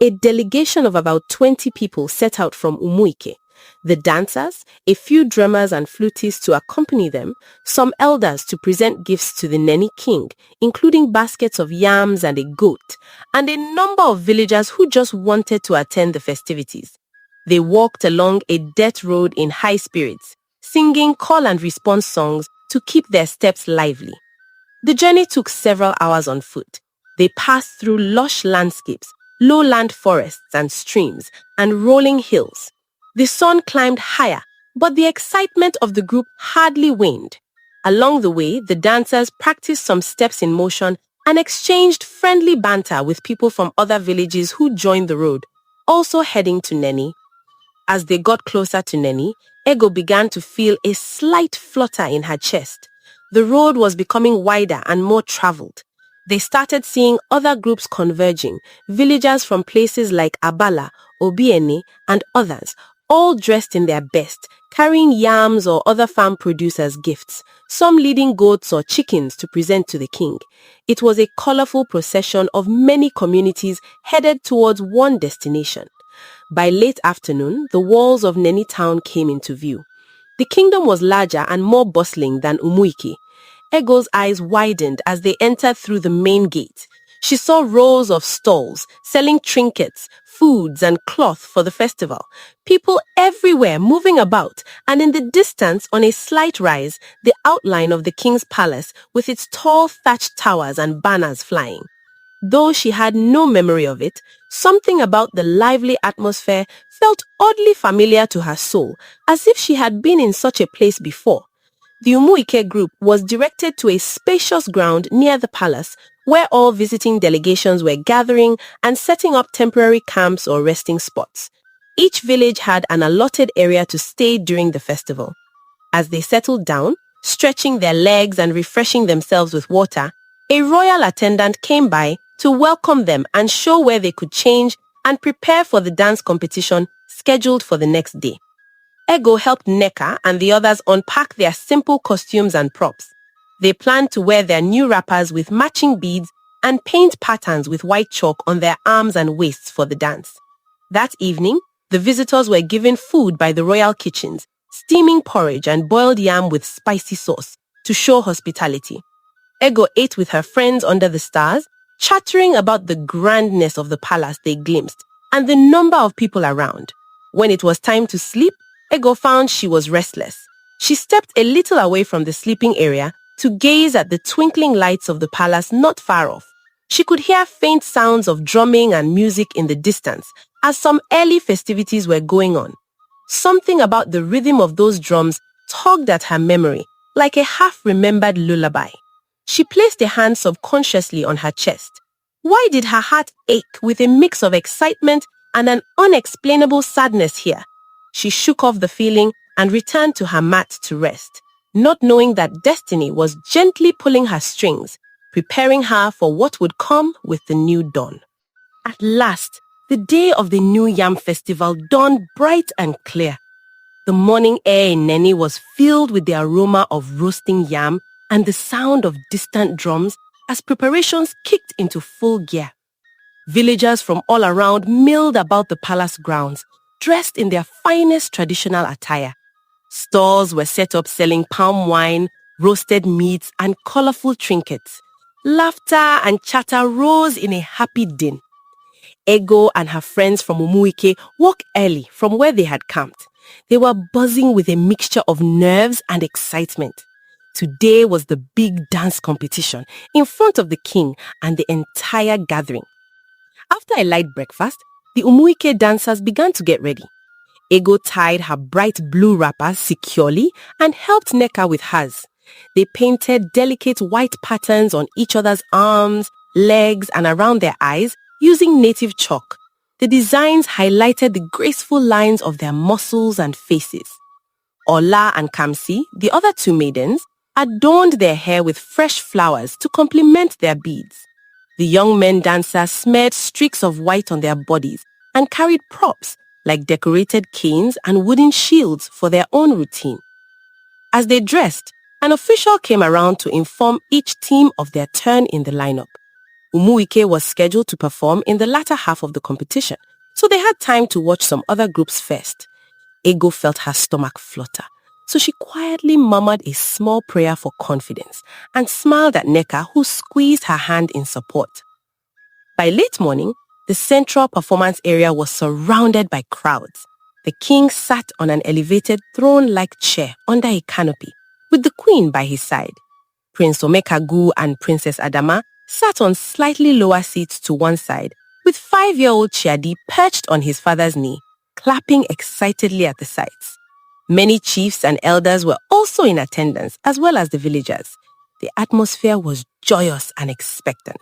A delegation of about 20 people set out from Umuike. The dancers, a few drummers and flutists to accompany them, some elders to present gifts to the Neni king, including baskets of yams and a goat, and a number of villagers who just wanted to attend the festivities. They walked along a dirt road in high spirits, singing call and response songs to keep their steps lively. The journey took several hours on foot. They passed through lush landscapes, lowland forests and streams, and rolling hills. The sun climbed higher, but the excitement of the group hardly waned. Along the way, the dancers practiced some steps in motion and exchanged friendly banter with people from other villages who joined the road, also heading to Neni. As they got closer to Neni, Ego began to feel a slight flutter in her chest. The road was becoming wider and more traveled. They started seeing other groups converging, villagers from places like Abala, Obiene, and others, all dressed in their best, carrying yams or other farm produce as gifts, some leading goats or chickens to present to the king. It was a colorful procession of many communities headed towards one destination. By late afternoon, the walls of Neni town came into view. The kingdom was larger and more bustling than Umuiki. Ego's eyes widened as they entered through the main gate. She saw rows of stalls selling trinkets, foods and cloth for the festival. People everywhere moving about, and in the distance, on a slight rise, the outline of the king's palace with its tall thatched towers and banners flying. Though she had no memory of it, something about the lively atmosphere felt oddly familiar to her soul, as if she had been in such a place before. The Umuike group was directed to a spacious ground near the palace where all visiting delegations were gathering and setting up temporary camps or resting spots. Each village had an allotted area to stay during the festival. As they settled down, stretching their legs and refreshing themselves with water, a royal attendant came by to welcome them and show where they could change and prepare for the dance competition scheduled for the next day. Ego helped Neka and the others unpack their simple costumes and props. They planned to wear their new wrappers with matching beads and paint patterns with white chalk on their arms and waists for the dance. That evening, the visitors were given food by the royal kitchens, steaming porridge and boiled yam with spicy sauce to show hospitality. Ego ate with her friends under the stars, chattering about the grandness of the palace they glimpsed and the number of people around. When it was time to sleep, Ego found she was restless. She stepped a little away from the sleeping area to gaze at the twinkling lights of the palace not far off. She could hear faint sounds of drumming and music in the distance as some early festivities were going on. Something about the rhythm of those drums tugged at her memory like a half-remembered lullaby. She placed a hand subconsciously on her chest. Why did her heart ache with a mix of excitement and an unexplainable sadness here? She shook off the feeling and returned to her mat to rest, not knowing that destiny was gently pulling her strings, preparing her for what would come with the new dawn. At last, the day of the New Yam Festival dawned bright and clear. The morning air in Neni was filled with the aroma of roasting yam and the sound of distant drums as preparations kicked into full gear. Villagers from all around milled about the palace grounds, dressed in their finest traditional attire. Stalls were set up selling palm wine, roasted meats, and colorful trinkets. Laughter and chatter rose in a happy din. Ego and her friends from Umuike woke early from where they had camped. They were buzzing with a mixture of nerves and excitement. Today was the big dance competition in front of the king and the entire gathering. After a light breakfast, the Umuike dancers began to get ready. Ego tied her bright blue wrapper securely and helped Neka with hers. They painted delicate white patterns on each other's arms, legs, and around their eyes using native chalk. The designs highlighted the graceful lines of their muscles and faces. Ola and Kamsi, the other two maidens, adorned their hair with fresh flowers to complement their beads. The young men dancers smeared streaks of white on their bodies and carried props like decorated canes and wooden shields for their own routine. As they dressed, an official came around to inform each team of their turn in the lineup. Umuike was scheduled to perform in the latter half of the competition, so they had time to watch some other groups first. Ego felt her stomach flutter, so she quietly murmured a small prayer for confidence and smiled at Neka, who squeezed her hand in support. By late morning, the central performance area was surrounded by crowds. The king sat on an elevated throne-like chair under a canopy, with the queen by his side. Prince Omekagu and Princess Adama sat on slightly lower seats to one side, with 5-year-old Chiadi perched on his father's knee, clapping excitedly at the sights. Many chiefs and elders were also in attendance, as well as the villagers. The atmosphere was joyous and expectant.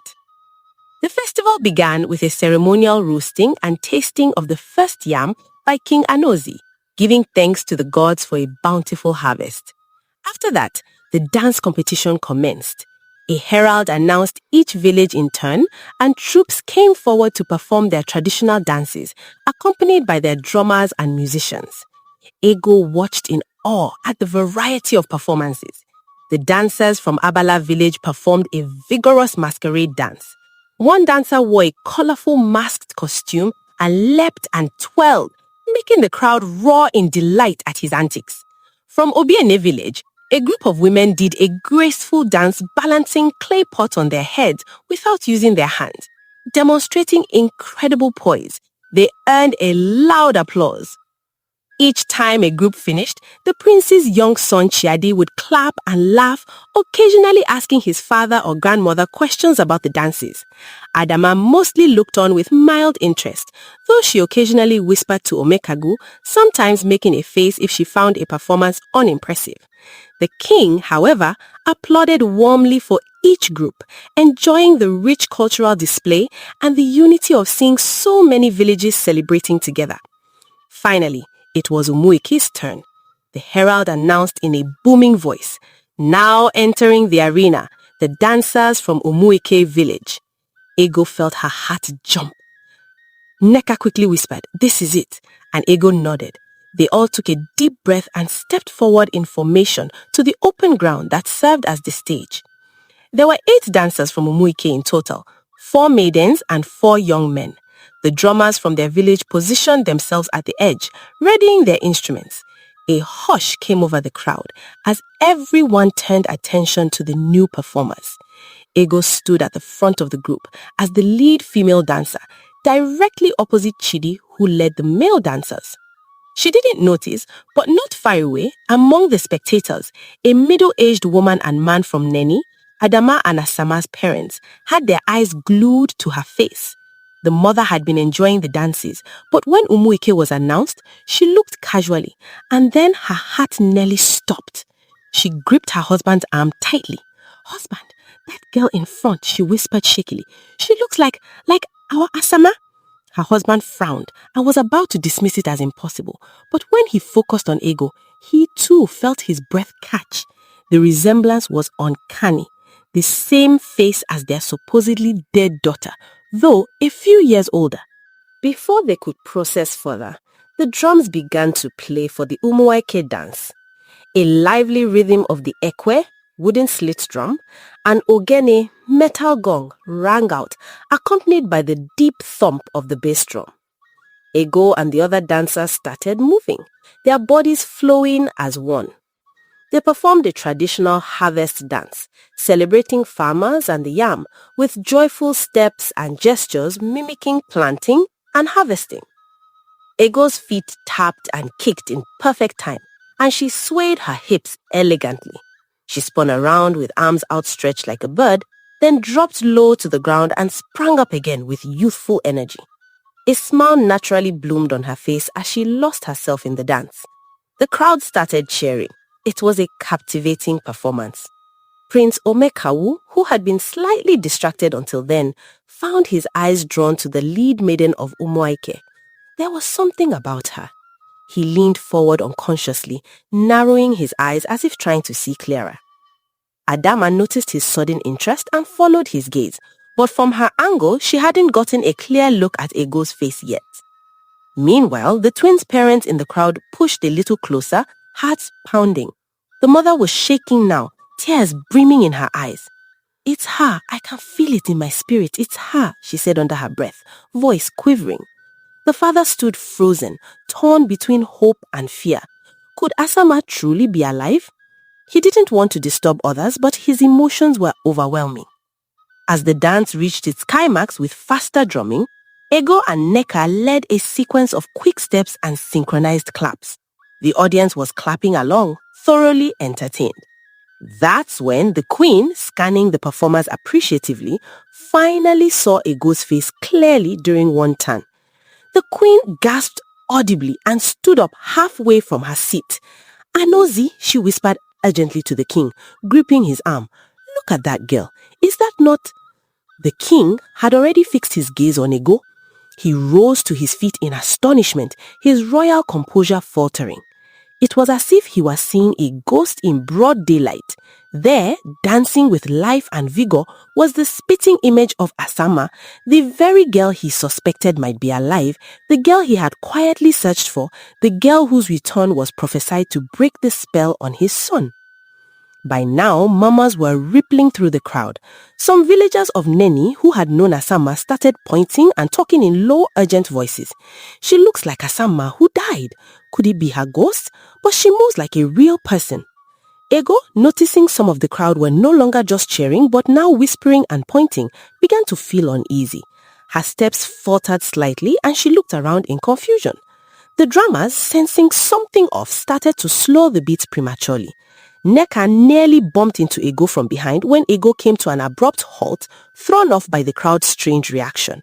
The festival began with a ceremonial roasting and tasting of the first yam by King Anozi, giving thanks to the gods for a bountiful harvest. After that, the dance competition commenced. A herald announced each village in turn, and troops came forward to perform their traditional dances, accompanied by their drummers and musicians. Ego watched in awe at the variety of performances. The dancers from Abala village performed a vigorous masquerade dance. One dancer wore a colorful masked costume and leapt and twirled, making the crowd roar in delight at his antics. From Obiene village, a group of women did a graceful dance balancing clay pots on their heads without using their hands, demonstrating incredible poise. They earned a loud applause. Each time a group finished, the prince's young son Chiadi would clap and laugh, occasionally asking his father or grandmother questions about the dances. Adama mostly looked on with mild interest, though she occasionally whispered to Omekagu, sometimes making a face if she found a performance unimpressive. The king, however, applauded warmly for each group, enjoying the rich cultural display and the unity of seeing so many villages celebrating together. Finally, it was Umuike's turn. The herald announced in a booming voice, "Now entering the arena, the dancers from Umuike village." Ego felt her heart jump. Neka quickly whispered, "This is it," and Ego nodded. They all took a deep breath and stepped forward in formation to the open ground that served as the stage. There were 8 dancers from Umuike in total, 4 maidens and 4 young men. The drummers from their village positioned themselves at the edge, readying their instruments. A hush came over the crowd as everyone turned attention to the new performers. Ego stood at the front of the group as the lead female dancer, directly opposite Chidi, who led the male dancers. She didn't notice, but not far away, among the spectators, a middle-aged woman and man from Neni, Adama and Asama's parents, had their eyes glued to her face. The mother had been enjoying the dances, but when Umuike was announced, she looked casually, and then her heart nearly stopped. She gripped her husband's arm tightly. "Husband, that girl in front," she whispered shakily. "She looks like our Asama." Her husband frowned and was about to dismiss it as impossible, but when he focused on Ego, he too felt his breath catch. The resemblance was uncanny. The same face as their supposedly dead daughter, though a few years older. Before they could process further, the drums began to play for the Umuaike dance. A lively rhythm of the ekwe, wooden slit drum, and ogene, metal gong, rang out, accompanied by the deep thump of the bass drum. Ego and the other dancers started moving, their bodies flowing as one. They performed a traditional harvest dance, celebrating farmers and the yam, with joyful steps and gestures mimicking planting and harvesting. Ego's feet tapped and kicked in perfect time, and she swayed her hips elegantly. She spun around with arms outstretched like a bird, then dropped low to the ground and sprang up again with youthful energy. A smile naturally bloomed on her face as she lost herself in the dance. The crowd started cheering. It was a captivating performance. Prince Omekawu, who had been slightly distracted until then, found his eyes drawn to the lead maiden of Umuaike. There was something about her. He leaned forward unconsciously, narrowing his eyes as if trying to see clearer. Adama noticed his sudden interest and followed his gaze, but from her angle, she hadn't gotten a clear look at Ego's face yet. Meanwhile, the twins' parents in the crowd pushed a little closer, hearts pounding. The mother was shaking now, tears brimming in her eyes. "It's her, I can feel it in my spirit, it's her," she said under her breath, voice quivering. The father stood frozen, torn between hope and fear. Could Asama truly be alive? He didn't want to disturb others, but his emotions were overwhelming. As the dance reached its climax with faster drumming, Ego and Neka led a sequence of quick steps and synchronized claps. The audience was clapping along, thoroughly entertained. That's when the queen, scanning the performers appreciatively, finally saw Ego's face clearly during one turn. The queen gasped audibly and stood up halfway from her seat. "Anozi," she whispered urgently to the king, gripping his arm. "Look at that girl. Is that not—" The king had already fixed his gaze on Ego. He rose to his feet in astonishment, his royal composure faltering. It was as if he was seeing a ghost in broad daylight. There, dancing with life and vigor, was the spitting image of Asama, the very girl he suspected might be alive, the girl he had quietly searched for, the girl whose return was prophesied to break the spell on his son. By now, murmurs were rippling through the crowd. Some villagers of Neni who had known Asama started pointing and talking in low, urgent voices. "She looks like Asama who died. Could it be her ghost? But she moves like a real person." Ego, noticing some of the crowd were no longer just cheering but now whispering and pointing, began to feel uneasy. Her steps faltered slightly and she looked around in confusion. The drummers, sensing something off, started to slow the beat prematurely. Nneka nearly bumped into Ego from behind when Ego came to an abrupt halt, thrown off by the crowd's strange reaction.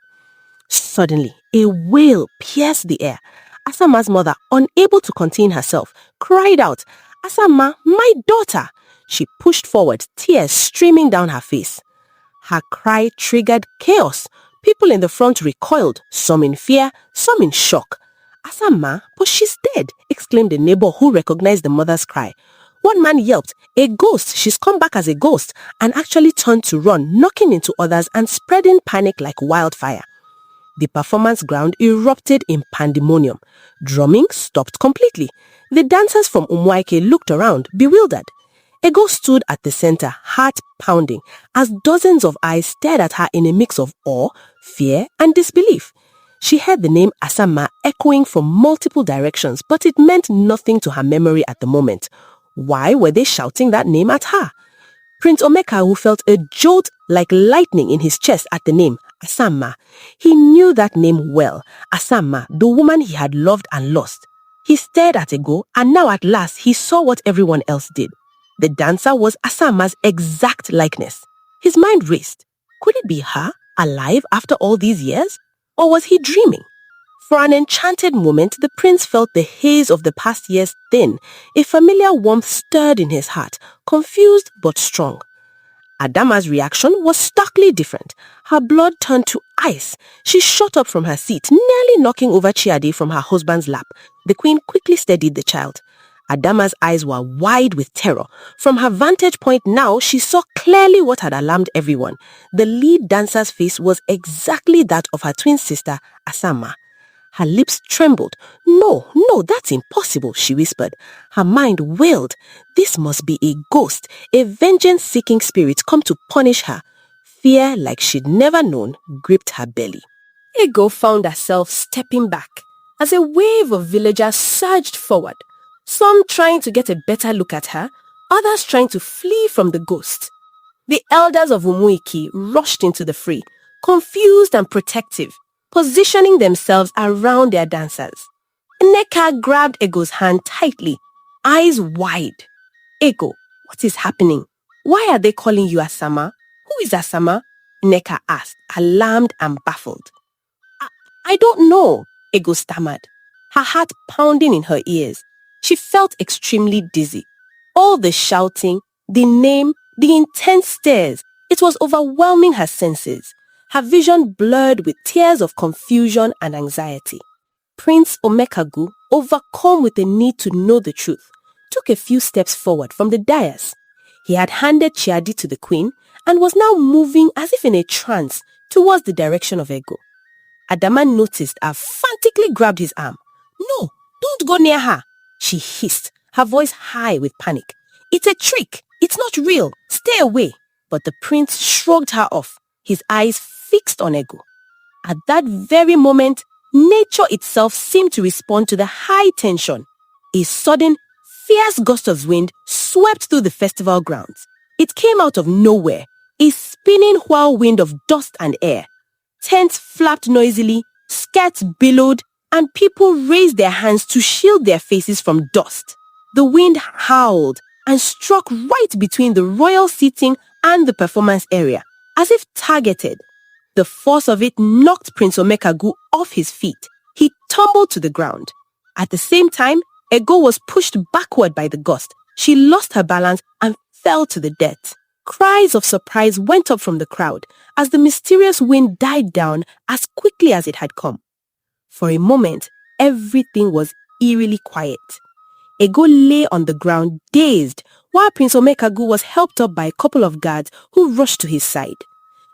Suddenly, a wail pierced the air. Asama's mother, unable to contain herself, cried out, "Asama, my daughter!" She pushed forward, tears streaming down her face. Her cry triggered chaos. People in the front recoiled, some in fear, some in shock. "Asama, but she's dead," exclaimed a neighbor who recognized the mother's cry. One man yelped, "A ghost! She's come back as a ghost!" and actually turned to run, knocking into others and spreading panic like wildfire. The performance ground erupted in pandemonium. Drumming stopped completely. The dancers from Umuaike looked around, bewildered. Ego stood at the center, heart pounding, as dozens of eyes stared at her in a mix of awe, fear, and disbelief. She heard the name Asama echoing from multiple directions, but it meant nothing to her memory at the moment. Why were they shouting that name at her? Prince Omekawu felt a jolt like lightning in his chest at the name, Asama. He knew that name well, Asama, the woman he had loved and lost. He stared at Ego, and now at last he saw what everyone else did. The dancer was Asama's exact likeness. His mind raced. Could it be her, alive after all these years? Or was he dreaming? For an enchanted moment, the prince felt the haze of the past years thin. A familiar warmth stirred in his heart, confused but strong. Adama's reaction was starkly different. Her blood turned to ice. She shot up from her seat, nearly knocking over Chiade from her husband's lap. The queen quickly steadied the child. Adama's eyes were wide with terror. From her vantage point now, she saw clearly what had alarmed everyone. The lead dancer's face was exactly that of her twin sister, Asama. Her lips trembled. No, that's impossible," she whispered. Her mind wailed. This must be a ghost, a vengeance-seeking spirit come to punish her. Fear, like she'd never known, gripped her belly. Ego found herself stepping back as a wave of villagers surged forward, some trying to get a better look at her, others trying to flee from the ghost. The elders of Umuiki rushed into the fray, confused and protective, positioning themselves around their dancers. Nneka grabbed Ego's hand tightly, eyes wide. "Ego, what is happening? Why are they calling you Asama? Who is Asama?" Nneka asked, alarmed and baffled. I don't know," Ego stammered, her heart pounding in her ears. She felt extremely dizzy. All the shouting, the name, the intense stares, it was overwhelming her senses. Her vision blurred with tears of confusion and anxiety. Prince Omekagu, overcome with the need to know the truth, took a few steps forward from the dais. He had handed Chiadi to the queen and was now moving as if in a trance towards the direction of Ego. Adama noticed and frantically grabbed his arm. "No, don't go near her," she hissed, her voice high with panic. "It's a trick. It's not real. Stay away." But the prince shrugged her off, his eyes fixed on Ego. At that very moment, nature itself seemed to respond to the high tension. A sudden, fierce gust of wind swept through the festival grounds. It came out of nowhere, a spinning whirlwind of dust and air. Tents flapped noisily, skirts billowed, and people raised their hands to shield their faces from dust. The wind howled and struck right between the royal seating and the performance area, as if targeted. The force of it knocked Prince Omekagu off his feet. He tumbled to the ground. At the same time, Ego was pushed backward by the gust. She lost her balance and fell to the death. Cries of surprise went up from the crowd as the mysterious wind died down as quickly as it had come. For a moment, everything was eerily quiet. Ego lay on the ground, dazed, while Prince Omekagu was helped up by a couple of guards who rushed to his side.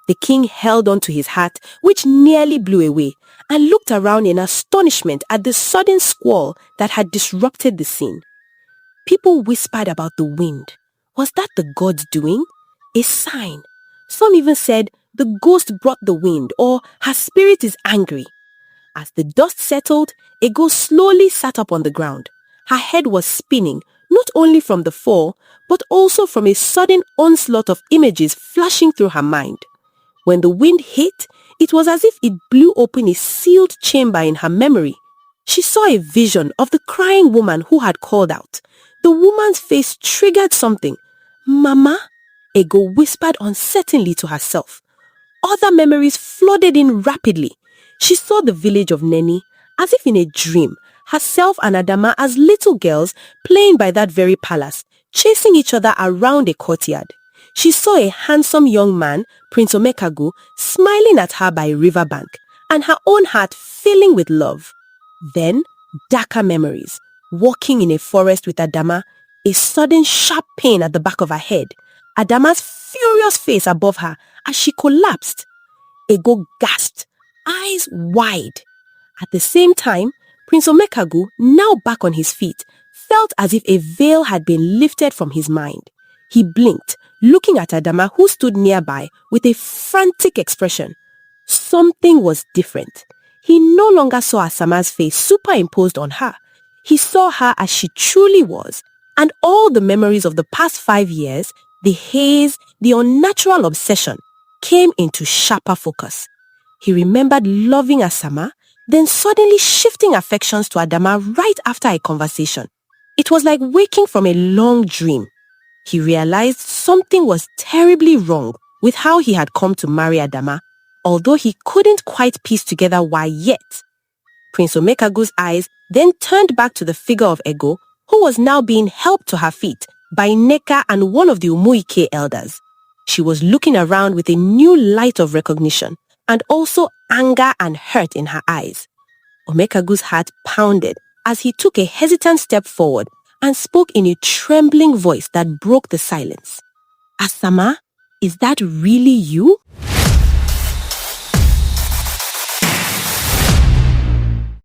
The king held on to his hat, which nearly blew away, and looked around in astonishment at the sudden squall that had disrupted the scene. People whispered about the wind. Was that the gods doing? A sign. Some even said the ghost brought the wind, or her spirit is angry. As the dust settled, Ego slowly sat up on the ground. Her head was spinning, not only from the fall, but also from a sudden onslaught of images flashing through her mind. When the wind hit, It was as if it blew open a sealed chamber in her memory. She saw a vision of the crying woman who had called out. The woman's face triggered something. "Mama?" Ego whispered uncertainly to herself. Other memories flooded in rapidly. She saw the village of Neni, as if in a dream, herself and Adama as little girls playing by that very palace, chasing each other around a courtyard. She saw a handsome young man, Prince Omekagu, smiling at her by a riverbank, and her own heart filling with love. Then, darker memories. Walking in a forest with Adama, a sudden sharp pain at the back of her head, Adama's furious face above her as she collapsed. Ego gasped, eyes wide. At the same time, Prince Omekagu, now back on his feet, felt as if a veil had been lifted from his mind. He blinked, looking at Adama, who stood nearby with a frantic expression. Something was different. He no longer saw Asama's face superimposed on her. He saw her as she truly was, and all the memories of the past 5 years, the haze, the unnatural obsession, came into sharper focus. He remembered loving Asama, then suddenly shifting affections to Adama right after a conversation. It was like waking from a long dream. He realized something was terribly wrong with how he had come to marry Adama, although he couldn't quite piece together why yet. Prince Omekagu's eyes then turned back to the figure of Ego, who was now being helped to her feet by Neka and one of the Umuike elders. She was looking around with a new light of recognition and also anger and hurt in her eyes. Omekagu's heart pounded as he took a hesitant step forward and spoke in a trembling voice that broke the silence. "Asama, is that really you?"